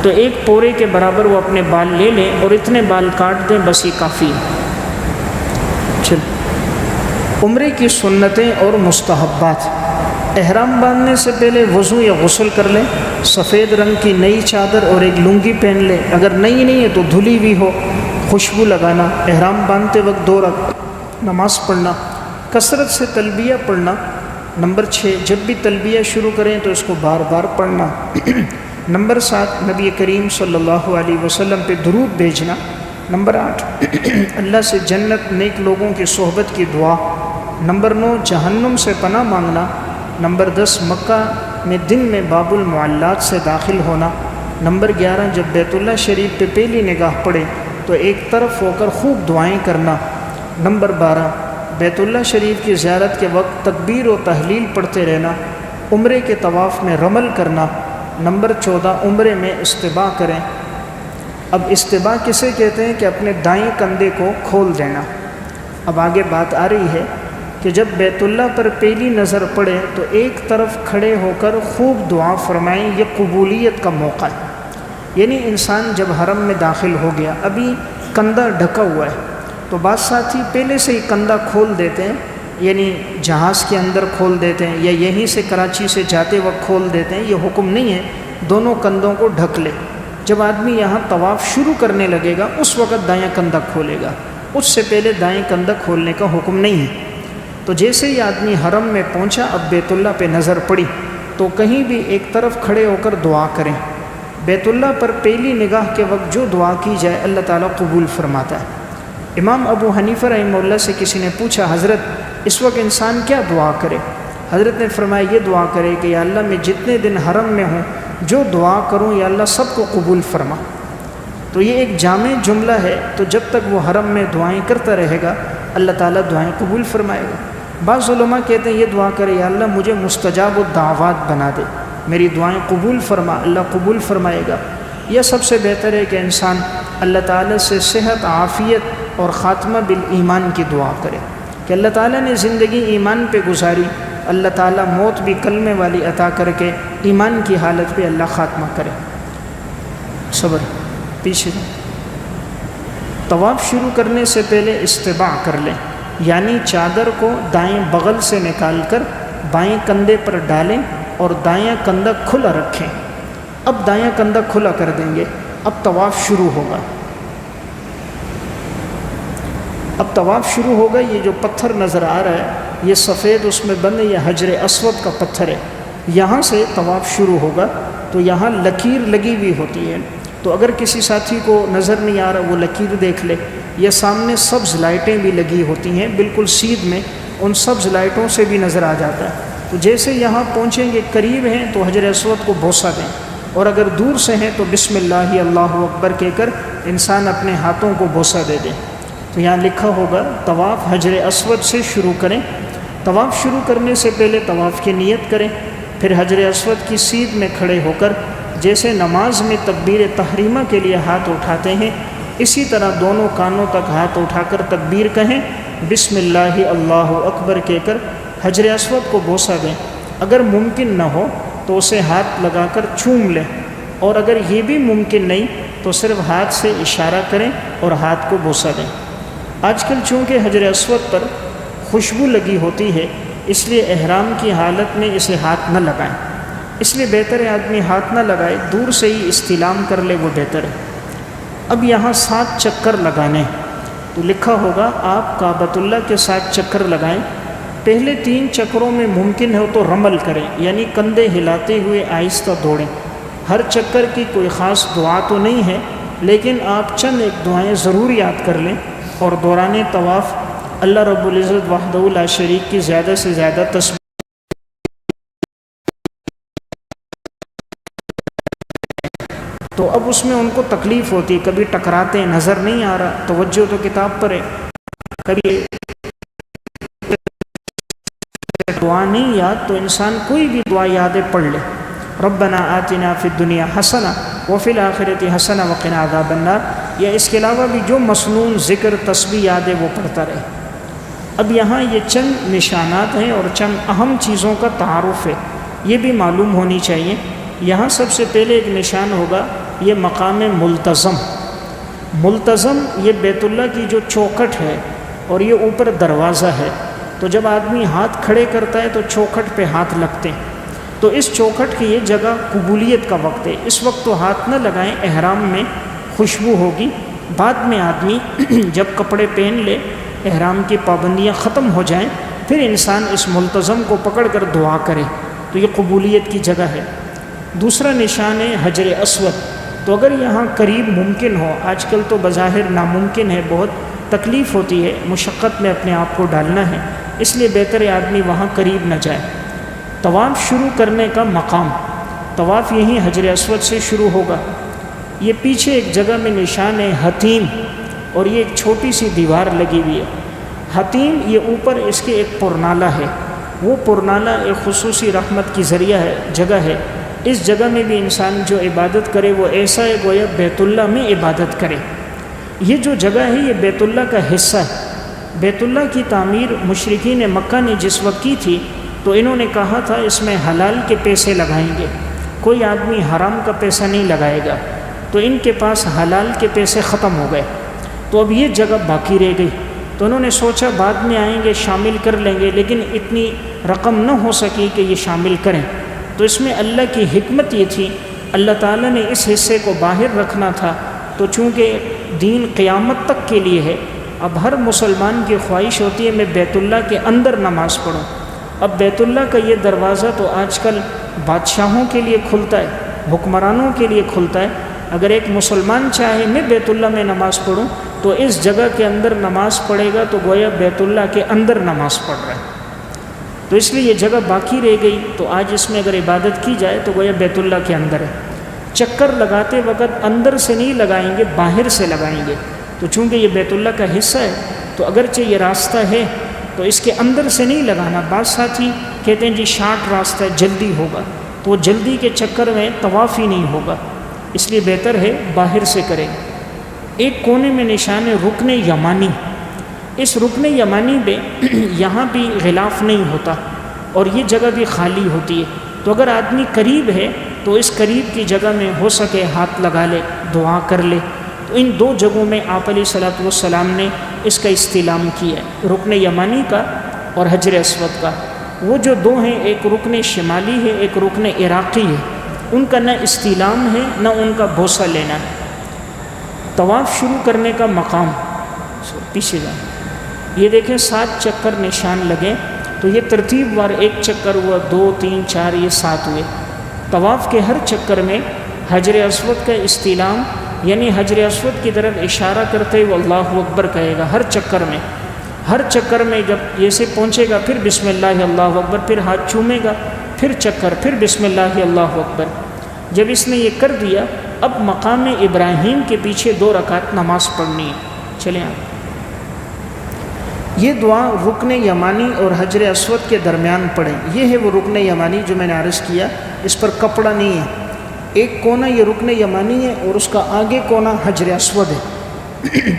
تو 1 پورے کے برابر وہ اپنے بال لے لیں اور اتنے بال کاٹ دیں، بس یہ کافی ہے۔ چل عمرے کی سنتیں اور مستحبات۔ احرام باندھنے سے پہلے وضو یا غسل کر لیں، سفید رنگ کی نئی چادر اور ایک لنگی پہن لیں، اگر نئی نہیں ہے تو دھلی ہوئی ہو، خوشبو لگانا، احرام باندھتے وقت 2 رکعت نماز پڑھنا، کثرت سے تلبیہ پڑھنا۔ نمبر 6 جب بھی تلبیہ شروع کریں تو اس کو بار بار پڑھنا۔ نمبر 7 نبی کریم صلی اللہ علیہ وسلم پہ درود بھیجنا۔ نمبر 8 اللہ سے جنت نیک لوگوں کی صحبت کی دعا۔ نمبر 9 جہنم سے پناہ مانگنا۔ نمبر 10 مکہ میں دن میں باب المعلات سے داخل ہونا۔ نمبر 11 جب بیت اللہ شریف پہ پہلی نگاہ پڑے تو ایک طرف ہو کر خوب دعائیں کرنا۔ نمبر 12 بیت اللہ شریف کی زیارت کے وقت تکبیر و تحلیل پڑھتے رہنا۔ عمرے کے طواف میں رمل کرنا۔ نمبر 14 عمرے میں استباء کریں۔ اب استباء کسے کہتے ہیں کہ اپنے دائیں کندھے کو کھول دینا۔ اب آگے بات آ رہی ہے کہ جب بیت اللہ پر پہلی نظر پڑے تو ایک طرف کھڑے ہو کر خوب دعا فرمائیں، یہ قبولیت کا موقع ہے۔ یعنی انسان جب حرم میں داخل ہو گیا، ابھی کندھا ڈھکا ہوا ہے، تو بعض ساتھی پہلے سے ہی کندھا کھول دیتے ہیں، یعنی جہاز کے اندر کھول دیتے ہیں یا یہیں سے کراچی سے جاتے وقت کھول دیتے ہیں۔ یہ حکم نہیں ہے، دونوں کندھوں کو ڈھک لے۔ جب آدمی یہاں طواف شروع کرنے لگے گا اس وقت دایاں کندھا کھولے گا، اس سے پہلے دائیں کندھا کھولنے کا حکم نہیں ہے۔ تو جیسے ہی آدمی حرم میں پہنچا، اب بیت اللہ پہ نظر پڑی تو کہیں بھی ایک طرف کھڑے ہو کر دعا کریں۔ بیت اللہ پر پہلی نگاہ کے وقت جو دعا کی جائے اللہ تعالیٰ قبول فرماتا ہے۔ امام ابو حنیفہ رحمہ اللہ سے کسی نے پوچھا، حضرت اس وقت انسان کیا دعا کرے؟ حضرت نے فرمایا یہ دعا کرے کہ یا اللہ میں جتنے دن حرم میں ہوں جو دعا کروں یا اللہ سب کو قبول فرما۔ تو یہ ایک جامع جملہ ہے، تو جب تک وہ حرم میں دعائیں کرتا رہے گا اللہ تعالیٰ دعائیں قبول فرمائے گا۔ بعض علماء کہتے ہیں یہ دعا کرے یا اللہ مجھے مستجاب الدعوات بنا دے، میری دعائیں قبول فرما، اللہ قبول فرمائے گا۔ یہ سب سے بہتر ہے کہ انسان اللہ تعالیٰ سے صحت، عافیت اور خاتمہ بالایمان کی دعا کرے کہ اللہ تعالیٰ نے زندگی ایمان پہ گزاری، اللہ تعالیٰ موت بھی کلمے والی عطا کر کے ایمان کی حالت پہ اللہ خاتمہ کرے۔ صبر پیچھے طواف شروع کرنے سے پہلے استباع کر لیں، یعنی چادر کو دائیں بغل سے نکال کر بائیں کندھے پر ڈالیں اور دایاں کندھا کھلا رکھیں۔ اب دایاں کندھا کھلا کر دیں گے، اب طواف شروع ہوگا۔ اب طواف شروع ہوگا۔ یہ جو پتھر نظر آ رہا ہے یہ سفید اس میں بند ہے، یہ حجر اسود کا پتھر ہے، یہاں سے طواف شروع ہوگا۔ تو یہاں لکیر لگی ہوئی ہوتی ہے، تو اگر کسی ساتھی کو نظر نہیں آ رہا وہ لکیر دیکھ لے۔ یہ سامنے سبز لائٹیں بھی لگی ہوتی ہیں بالکل سیدھ میں، ان سبز لائٹوں سے بھی نظر آ جاتا ہے۔ تو جیسے یہاں پہنچیں گے، قریب ہیں تو حجر اسود کو بوسہ دیں، اور اگر دور سے ہیں تو بسم اللہ اللہ اکبر کہہ کر انسان اپنے ہاتھوں کو بوسہ دے دیں۔ تو یہاں لکھا ہوگا طواف حجر اسود سے شروع کریں۔ طواف شروع کرنے سے پہلے طواف کی نیت کریں، پھر حجر اسود کی سیدھ میں کھڑے ہو کر جیسے نماز میں تکبیر تحریمہ کے لیے ہاتھ اٹھاتے ہیں اسی طرح دونوں کانوں تک ہاتھ اٹھا کر تکبیر کہیں، بسم اللہ اللہ اکبر کہہ کر حجر اسود کو بوسہ دیں۔ اگر ممکن نہ ہو تو اسے ہاتھ لگا کر چوم لیں، اور اگر یہ بھی ممکن نہیں تو صرف ہاتھ سے اشارہ کریں اور ہاتھ کو بوسہ دیں۔ آج کل چونکہ حجر اسود پر خوشبو لگی ہوتی ہے اس لیے احرام کی حالت میں اسے ہاتھ نہ لگائیں، اس لیے بہتر ہے آدمی ہاتھ نہ لگائے، دور سے ہی استلام کر لے، وہ بہتر ہے۔ اب یہاں 7 چکر لگانے، تو لکھا ہوگا آپ کعبۃ اللہ کے 7 چکر لگائیں۔ پہلے 3 چکروں میں ممکن ہو تو رمل کریں، یعنی کندھے ہلاتے ہوئے آہستہ دوڑیں، ہر چکر کی کوئی خاص دعا تو نہیں ہے، لیکن آپ چند ایک دعائیں ضرور یاد کر لیں، اور دوران طواف اللہ رب العزت وحدہ لا شریک کی زیادہ سے زیادہ تسبیح. تو اب اس میں ان کو تکلیف ہوتی، کبھی ٹکراتے ہیں، نظر نہیں آ رہا، توجہ تو کتاب پر ہے، کبھی دعا نہیں یاد تو انسان کوئی بھی دعا یاد پڑھ لے. ربنا آتنا فی الدنیا حسنہ وفی الآخرۃ حسنہ وقنا عذاب النار، یا اس کے علاوہ بھی جو مسنون ذکر تسبیح یاد ہے وہ پڑھتا رہے. اب یہاں یہ چند نشانات ہیں اور چند اہم چیزوں کا تعارف ہے، یہ بھی معلوم ہونی چاہیے. یہاں سب سے پہلے ایک نشان ہوگا یہ مقام ملتزم. ملتزم یہ بیت اللہ کی جو چوکھٹ ہے اور یہ اوپر دروازہ ہے، تو جب آدمی ہاتھ کھڑے کرتا ہے تو چوکھٹ پہ ہاتھ لگتے ہیں، تو اس چوکھٹ کی یہ جگہ قبولیت کا وقت ہے. اس وقت تو ہاتھ نہ لگائیں، احرام میں خوشبو ہوگی. بعد میں آدمی جب کپڑے پہن لے، احرام کی پابندیاں ختم ہو جائیں، پھر انسان اس ملتزم کو پکڑ کر دعا کرے، تو یہ قبولیت کی جگہ ہے. دوسرا نشان ہے حجر اسود. تو اگر یہاں قریب ممکن ہو، آج کل تو بظاہر ناممکن ہے، بہت تکلیف ہوتی ہے، مشقت میں اپنے آپ کو ڈالنا ہے، اس لیے بہتر ہے آدمی وہاں قریب نہ جائے. طواف شروع کرنے کا مقام، طواف یہیں حجر اسود سے شروع ہوگا. یہ پیچھے ایک جگہ میں نشان ہے حتیم، اور یہ ایک چھوٹی سی دیوار لگی ہوئی ہے. حتیم یہ اوپر اس کے ایک پرنالہ ہے، وہ پرنالہ ایک خصوصی رحمت کی ذریعہ ہے، جگہ ہے. اس جگہ میں بھی انسان جو عبادت کرے وہ ایسا ہے گویا بیت اللہ میں عبادت کرے. یہ جو جگہ ہے یہ بیت اللہ کا حصہ ہے. بیت اللہ کی تعمیر مشرکین مکہ نے جس وقت کی تھی تو انہوں نے کہا تھا اس میں حلال کے پیسے لگائیں گے، کوئی آدمی حرام کا پیسہ نہیں لگائے گا. تو ان کے پاس حلال کے پیسے ختم ہو گئے، تو اب یہ جگہ باقی رہ گئی. تو انہوں نے سوچا بعد میں آئیں گے شامل کر لیں گے، لیکن اتنی رقم نہ ہو سکی کہ یہ شامل کریں. تو اس میں اللہ کی حکمت یہ تھی، اللہ تعالیٰ نے اس حصے کو باہر رکھنا تھا. تو چونکہ دین قیامت تک کے لیے ہے، اب ہر مسلمان کی خواہش ہوتی ہے میں بیت اللہ کے اندر نماز پڑھوں. اب بیت اللہ کا یہ دروازہ تو آج کل بادشاہوں کے لیے کھلتا ہے، حکمرانوں کے لیے کھلتا ہے. اگر ایک مسلمان چاہے میں بیت اللہ میں نماز پڑھوں تو اس جگہ کے اندر نماز پڑھے گا تو گویا بیت اللہ کے اندر نماز پڑھ رہا ہے. تو اس لیے یہ جگہ باقی رہ گئی. تو آج اس میں اگر عبادت کی جائے تو گویا بیت اللہ کے اندر ہے. چکر لگاتے وقت اندر سے نہیں لگائیں گے، باہر سے لگائیں گے. تو چونکہ یہ بیت اللہ کا حصہ ہے تو اگرچہ یہ راستہ ہے تو اس کے اندر سے نہیں لگانا. بعض ساتھی کہتے ہیں جی شارٹ راستہ ہے، جلدی ہوگا، تو وہ جلدی کے چکر میں طواف ہی نہیں ہوگا، اس لیے بہتر ہے باہر سے کریں. ایک کونے میں نشان ہے رکن یمانی. اس رکن یمانی میں یہاں بھی غلاف نہیں ہوتا اور یہ جگہ بھی خالی ہوتی ہے. تو اگر آدمی قریب ہے تو اس قریب کی جگہ میں ہو سکے ہاتھ لگا لے، دعا کر لے. تو ان دو جگہوں میں آپ علیہ الصلوۃ والسلام نے اس کا استلام کیا ہے، رکن یمانی کا اور حجر اسود کا. وہ جو دو ہیں، ایک رکن شمالی ہے، ایک رکن عراقی ہے، ان کا نہ استلام ہے نہ ان کا بوسہ لینا ہے. طواف شروع کرنے کا مقام، پیچھے جائیں، یہ دیکھیں 7 چکر نشان لگے. تو یہ ترتیب وار، ایک چکر ہوا، 2 3 4، یہ 7 ہوئے. طواف کے ہر چکر میں حجر اسود کا استلام، یعنی حجر اسود کی طرف اشارہ کرتے ہوئے اللہ اکبر کہے گا. ہر چکر میں جب جیسے پہنچے گا پھر بسم اللہ اللہ اکبر، پھر ہاتھ چومے گا، پھر چکر، پھر بسم اللہ اللہ اکبر. جب اس نے یہ کر دیا اب مقام ابراہیم کے پیچھے 2 رکعت نماز پڑھنی ہے. چلیں آپ یہ دعا رکن یمانی اور حجر اسود کے درمیان پڑھیں. یہ ہے وہ رکن یمانی جو میں نے عرض کیا، اس پر کپڑا نہیں ہے. ایک کونا یہ رکن یمانی ہے اور اس کا آگے کونا حجر اسود ہے.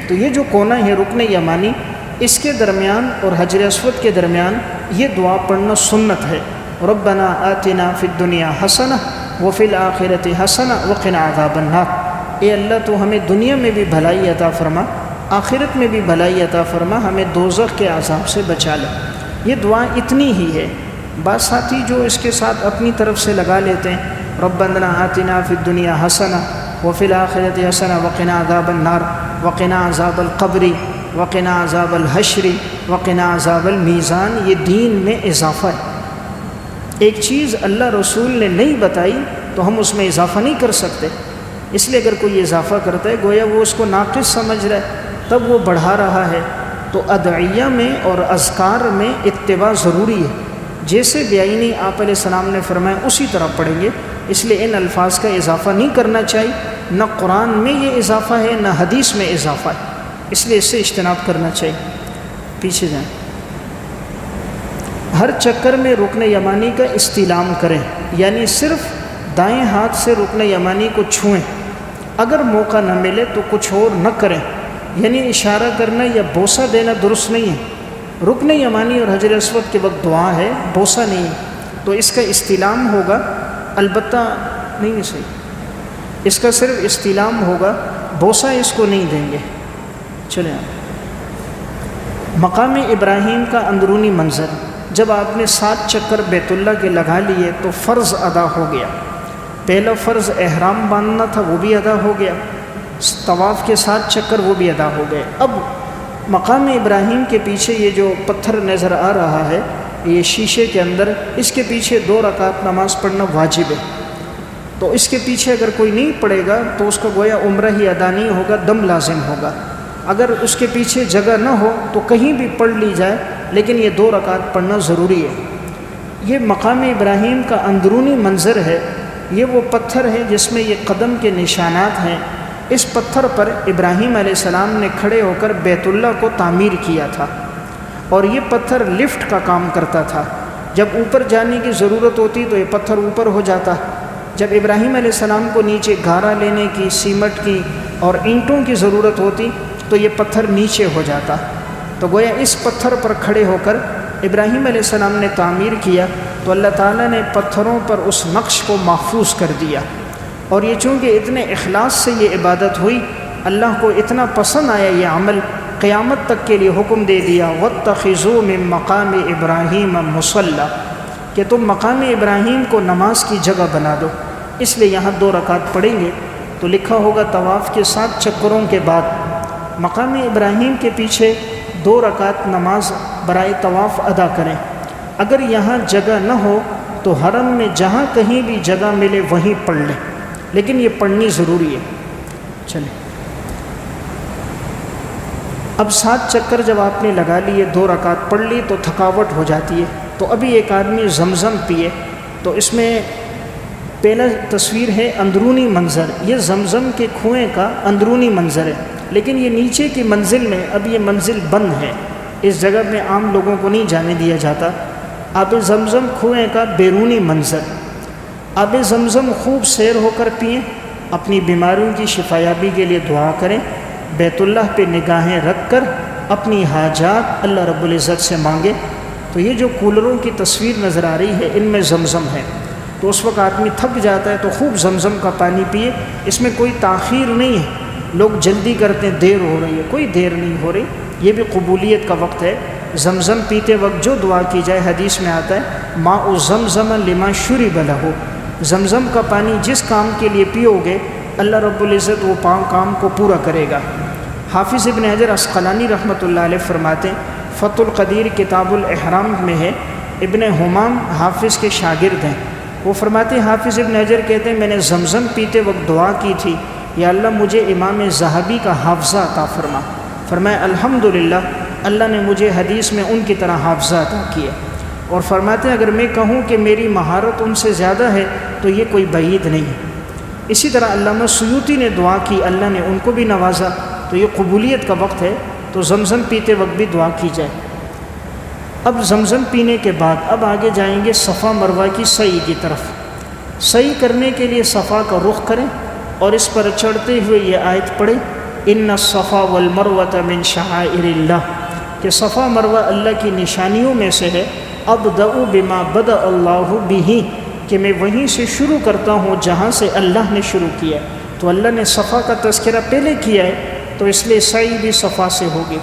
تو یہ جو کونا ہے رکن یمانی، اس کے درمیان اور حجر اسود کے درمیان یہ دعا پڑھنا سنت ہے. ربنا آتنا فی الدنیا حسنہ وفی الآخرۃ حسنہ وقنا عذاب النار. اے اللہ تو ہمیں دنیا میں بھی بھلائی عطا فرما، آخرت میں بھی بھلائی عطا فرما، ہمیں دوزخ کے عذاب سے بچا لے. یہ دعا اتنی ہی ہے. بعض ساتھی جو اس کے ساتھ اپنی طرف سے لگا لیتے ہیں ربنا آتنا فی الدنیا حسنہ وفی الآخرۃ حسنہ وقنا عذاب النار وقنا عذاب القبر وقنا عذاب الحشر وقنا عذاب المیزان، یہ دین میں اضافہ ہے. ایک چیز اللہ رسول نے نہیں بتائی تو ہم اس میں اضافہ نہیں کر سکتے. اس لیے اگر کوئی اضافہ کرتا ہے گویا وہ اس کو ناقص سمجھ رہا ہے، تب وہ بڑھا رہا ہے. تو ادعیہ میں اور اذکار میں اتباع ضروری ہے. جیسے بیائی آپ علیہ السلام نے فرمایا اسی طرح پڑھیں گے. اس لیے ان الفاظ کا اضافہ نہیں کرنا چاہیے. نہ قرآن میں یہ اضافہ ہے نہ حدیث میں اضافہ ہے، اس لیے اس سے اجتناب کرنا چاہیے. پیچھے جائیں. ہر چکر میں رکن یمانی کا استلام کریں، یعنی صرف دائیں ہاتھ سے رکن یمانی کو چھوئیں. اگر موقع نہ ملے تو کچھ اور نہ کریں، یعنی اشارہ کرنا یا بوسہ دینا درست نہیں ہے. رکن یمانی اور حجر اسود کے وقت دعا ہے، بوسہ نہیں ہے. تو اس کا استلام ہوگا، البتہ نہیں صحیح، اس کا صرف استلام ہوگا، بوسہ اس کو نہیں دیں گے. چلیں مقام ابراہیم کا اندرونی منظر. جب آپ نے 7 چکر بیت اللہ کے لگا لیے تو فرض ادا ہو گیا. پہلا فرض احرام باندھنا تھا، وہ بھی ادا ہو گیا. طواف کے 7 چکر وہ بھی ادا ہو گئے. اب مقام ابراہیم کے پیچھے یہ جو پتھر نظر آ رہا ہے، یہ شیشے کے اندر، اس کے پیچھے 2 رکعت نماز پڑھنا واجب ہے. تو اس کے پیچھے اگر کوئی نہیں پڑھے گا تو اس کا گویا عمرہ ہی ادا نہیں ہوگا، دم لازم ہوگا. اگر اس کے پیچھے جگہ نہ ہو تو کہیں بھی پڑھ لی جائے، لیکن یہ 2 رکعت پڑھنا ضروری ہے. یہ مقام ابراہیم کا اندرونی منظر ہے. یہ وہ پتھر ہے جس میں یہ قدم کے نشانات ہیں. اس پتھر پر ابراہیم علیہ السلام نے کھڑے ہو کر بیت اللہ کو تعمیر کیا تھا، اور یہ پتھر لفٹ کا کام کرتا تھا. جب اوپر جانے کی ضرورت ہوتی تو یہ پتھر اوپر ہو جاتا. جب ابراہیم علیہ السلام کو نیچے گارا لینے کی، سیمٹ کی اور اینٹوں کی ضرورت ہوتی تو یہ پتھر نیچے ہو جاتا. تو گویا اس پتھر پر کھڑے ہو کر ابراہیم علیہ السلام نے تعمیر کیا. تو اللہ تعالیٰ نے پتھروں پر اس نقش کو محفوظ کر دیا. اور یہ چونکہ اتنے اخلاص سے یہ عبادت ہوئی، اللہ کو اتنا پسند آیا یہ عمل، قیامت تک کے لیے حکم دے دیا وَاتَّخِذُوا مِن مَقَامِ إِبْرَاهِيمَ مُصَلًّى، کہ تم مقام ابراہیم کو نماز کی جگہ بنا دو. اس لیے یہاں 2 رکعت پڑھیں گے تو لکھا ہوگا طواف کے 7 چکروں کے بعد مقام ابراہیم کے پیچھے 2 رکعت نماز برائے طواف ادا کریں. اگر یہاں جگہ نہ ہو تو حرم میں جہاں کہیں بھی جگہ ملے وہیں پڑھ لیں، لیکن یہ پڑھنی ضروری ہے. چلیں اب 7 چکر جب آپ نے لگا لیے، 2 رکعت پڑھ لی تو تھکاوٹ ہو جاتی ہے. تو ابھی ایک آدمی زمزم پیے. تو اس میں پہلا تصویر ہے اندرونی منظر. یہ زمزم کے کنویں کا اندرونی منظر ہے، لیکن یہ نیچے کی منزل میں اب یہ منزل بند ہے. اس جگہ میں عام لوگوں کو نہیں جانے دیا جاتا. آب زمزم کنویں کا بیرونی منظر. آب زمزم خوب سیر ہو کر پئیں، اپنی بیماریوں کی شفایابی کے لیے دعا کریں، بیت اللہ پہ نگاہیں رکھ کر اپنی حاجات اللہ رب العزت سے مانگے. تو یہ جو کولروں کی تصویر نظر آ رہی ہے ان میں زمزم ہے. تو اس وقت آدمی تھک جاتا ہے تو خوب زمزم کا پانی پیے. اس میں کوئی تاخیر نہیں ہے. لوگ جلدی کرتے ہیں، دیر ہو رہی ہے، کوئی دیر نہیں ہو رہی. یہ بھی قبولیت کا وقت ہے. زمزم پیتے وقت جو دعا کی جائے حدیث میں آتا ہے ماء زمزم لما شرب لہ، زمزم کا پانی جس کام کے لیے پیو گے اللہ رب العزت وہ کام کو پورا کرے گا. حافظ ابن حجر عسقلانی رحمۃ اللہ علیہ فرماتے ہیں، فتح القدیر کتاب الاحرام میں ہے، ابن حمام حافظ کے شاگرد ہیں. وہ فرماتے ہیں حافظ ابن حجر کہتے ہیں میں نے زمزم پیتے وقت دعا کی تھی یا اللہ مجھے امام ذہبی کا حافظہ عطا فرما. فرمایا الحمدللہ اللہ نے مجھے حدیث میں ان کی طرح حافظہ عطا کیا. اور فرماتے ہیں اگر میں کہوں کہ میری مہارت ان سے زیادہ ہے تو یہ کوئی بعید نہیں ہے. اسی طرح علامہ سیوطی نے دعا کی، اللہ نے ان کو بھی نوازا. تو یہ قبولیت کا وقت ہے. تو زمزم پیتے وقت بھی دعا کی جائے. اب زمزم پینے کے بعد اب آگے جائیں گے صفا مروہ کی سعی کی طرف. سعی کرنے کے لیے صفا کا رخ کریں اور اس پر چڑھتے ہوئے یہ آیت پڑھیں ان الصفا والمروۃ من شعائر اللہ، کہ صفا مروہ اللہ کی نشانیوں میں سے ہے. ابدأ بما بدأ اللہ بہ، کہ میں وہیں سے شروع کرتا ہوں جہاں سے اللہ نے شروع کیا. تو اللہ نے صفا کا تذکرہ پہلے کیا ہے تو اس لیے سعی بھی صفا سے ہوگی.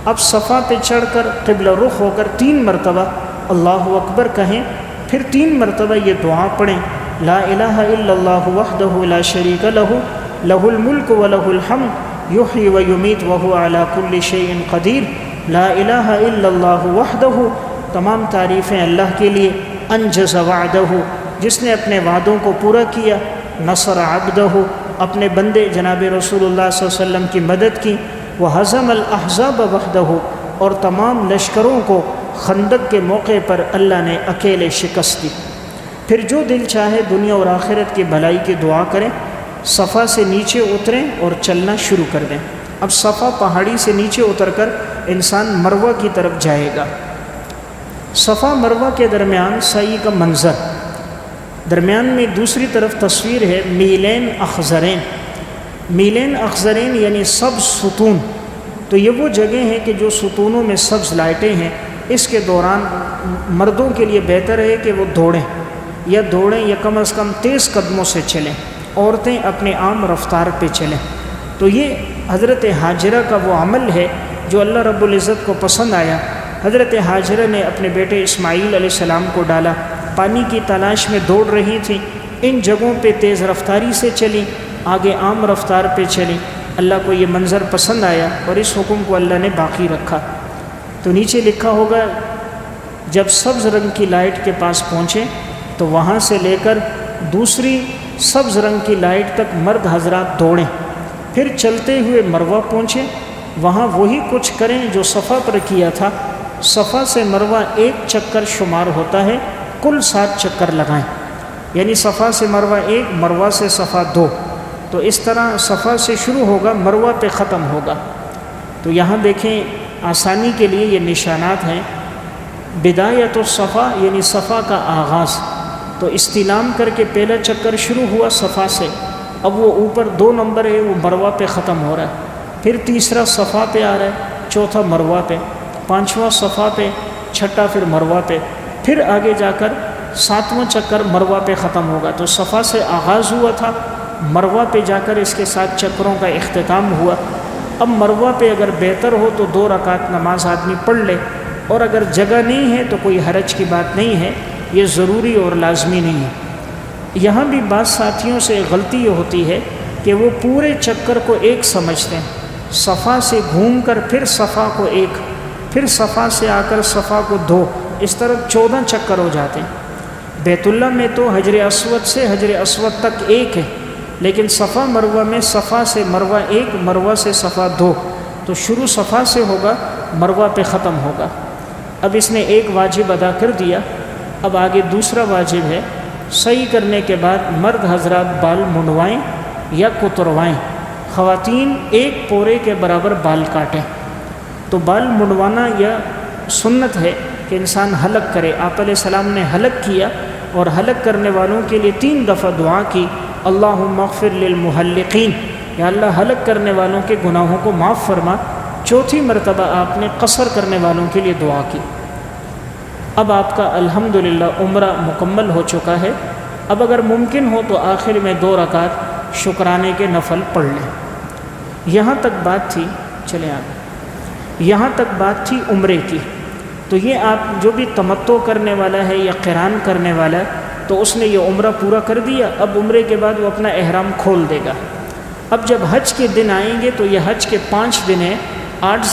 اب صفا پہ چڑھ کر قبلہ رخ ہو کر 3 مرتبہ اللہ اکبر کہیں، پھر 3 مرتبہ یہ دعا پڑھیں لا الہ الا اللہ وحدہ لا شریک لہ لہ الملک ولہ الحمد یحیی ویمیت وہو علی کل شیء قدیر. لا الہ الا اللہ وحدہ، تمام تعریفیں اللہ کے لیے. انجز وعدہ، جس نے اپنے وعدوں کو پورا کیا، نصر عبدہ، اپنے بندے جناب رسول اللہ صلی اللہ علیہ وسلم کی مدد کی، وہزم الاحزاب وحدہ، اور تمام لشکروں کو خندق کے موقع پر اللہ نے اکیلے شکست دی۔ پھر جو دل چاہے دنیا اور آخرت کی بھلائی کی دعا کریں، صفا سے نیچے اتریں اور چلنا شروع کر دیں۔ اب صفا پہاڑی سے نیچے اتر کر انسان مروہ کی طرف جائے گا۔ صفا مروہ کے درمیان سعی کا منظر، درمیان میں دوسری طرف تصویر ہے میلین اخضرین۔ میلین اخضرین یعنی سبز ستون، تو یہ وہ جگہ ہیں کہ جو ستونوں میں سبز لائٹیں ہیں۔ اس کے دوران مردوں کے لیے بہتر ہے کہ وہ دوڑیں یا کم از کم تیز قدموں سے چلیں، عورتیں اپنے عام رفتار پہ چلیں۔ تو یہ حضرت ہاجرہ کا وہ عمل ہے جو اللہ رب العزت کو پسند آیا۔ حضرت ہاجرہ نے اپنے بیٹے اسماعیل علیہ السلام کو ڈالا، پانی کی تلاش میں دوڑ رہی تھیں، ان جگہوں پہ تیز رفتاری سے چلی، آگے عام رفتار پہ چلی۔ اللہ کو یہ منظر پسند آیا اور اس حکم کو اللہ نے باقی رکھا۔ تو نیچے لکھا ہوگا جب سبز رنگ کی لائٹ کے پاس پہنچے تو وہاں سے لے کر دوسری سبز رنگ کی لائٹ تک مرد حضرات دوڑیں، پھر چلتے ہوئے مروہ پہنچے، وہاں وہی کچھ کریں جو صفا پر کیا تھا۔ صفا سے مروہ 1 چکر شمار ہوتا ہے، کل 7 چکر لگائیں، یعنی صفا سے مروہ 1، مروہ سے صفا 2، تو اس طرح صفا سے شروع ہوگا، مروہ پہ ختم ہوگا۔ تو یہاں دیکھیں آسانی کے لیے یہ نشانات ہیں۔ بدایت الصفا یعنی صفا کا آغاز، تو استلام کر کے پہلا چکر شروع ہوا صفا سے، اب وہ اوپر 2 نمبر ہے وہ مروہ پہ ختم ہو رہا ہے، پھر تیسرا صفا پہ آ رہا ہے، چوتھا مروہ پہ، 5واں صفا پہ، 6واں پھر مروہ پہ، پھر آگے جا کر 7واں چکر مروہ پہ ختم ہوگا۔ تو صفا سے آغاز ہوا تھا، مروہ پہ جا کر اس کے 7 چکروں کا اختتام ہوا۔ اب مروہ پہ اگر بہتر ہو تو 2 رکعت نماز آدمی پڑھ لے، اور اگر جگہ نہیں ہے تو کوئی حرج کی بات نہیں ہے، یہ ضروری اور لازمی نہیں ہے۔ یہاں بھی بعض ساتھیوں سے غلطی یہ ہوتی ہے کہ وہ پورے چکر کو ایک سمجھتے ہیں، صفا سے گھوم کر پھر صفا کو 1، پھر صفا سے آ کر صفا کو 2، اس طرح 14 چکر ہو جاتے ہیں۔ بیت اللہ میں تو حجر اسود سے حجر اسود تک 1 ہے، لیکن صفا مروہ میں صفا سے مروہ 1، مروہ سے صفا 2، تو شروع صفا سے ہوگا، مروہ پہ ختم ہوگا۔ اب اس نے ایک واجب ادا کر دیا، اب آگے دوسرا واجب ہے، صحیح کرنے کے بعد مرد حضرات بال منڈوائیں یا کتروائیں، خواتین 1 پورے کے برابر بال کاٹیں۔ تو بال منڈوانا یا سنت ہے کہ انسان حلق کرے۔ آپ علیہ السلام نے حلق کیا، اور حلق کرنے والوں کے لیے 3 دفعہ دعا کی، اللہم اغفر للمحلقین، یا اللہ حلق کرنے والوں کے گناہوں کو معاف فرما۔ چوتھی مرتبہ آپ نے قصر کرنے والوں کے لیے دعا کی۔ اب آپ کا الحمدللہ عمرہ مکمل ہو چکا ہے۔ اب اگر ممکن ہو تو آخر میں 2 رکعت شکرانے کے نفل پڑھ لیں۔ یہاں تک بات تھی، چلیں آپ، یہاں تک بات تھی عمرے کی۔ تو یہ آپ جو بھی تمتع کرنے والا ہے یا قران کرنے والا ہے تو اس نے یہ عمرہ پورا کر دیا، اب عمرے کے بعد وہ اپنا احرام کھول دے گا۔ اب جب حج کے دن آئیں گے تو یہ حج کے 5 دن ہیں، 8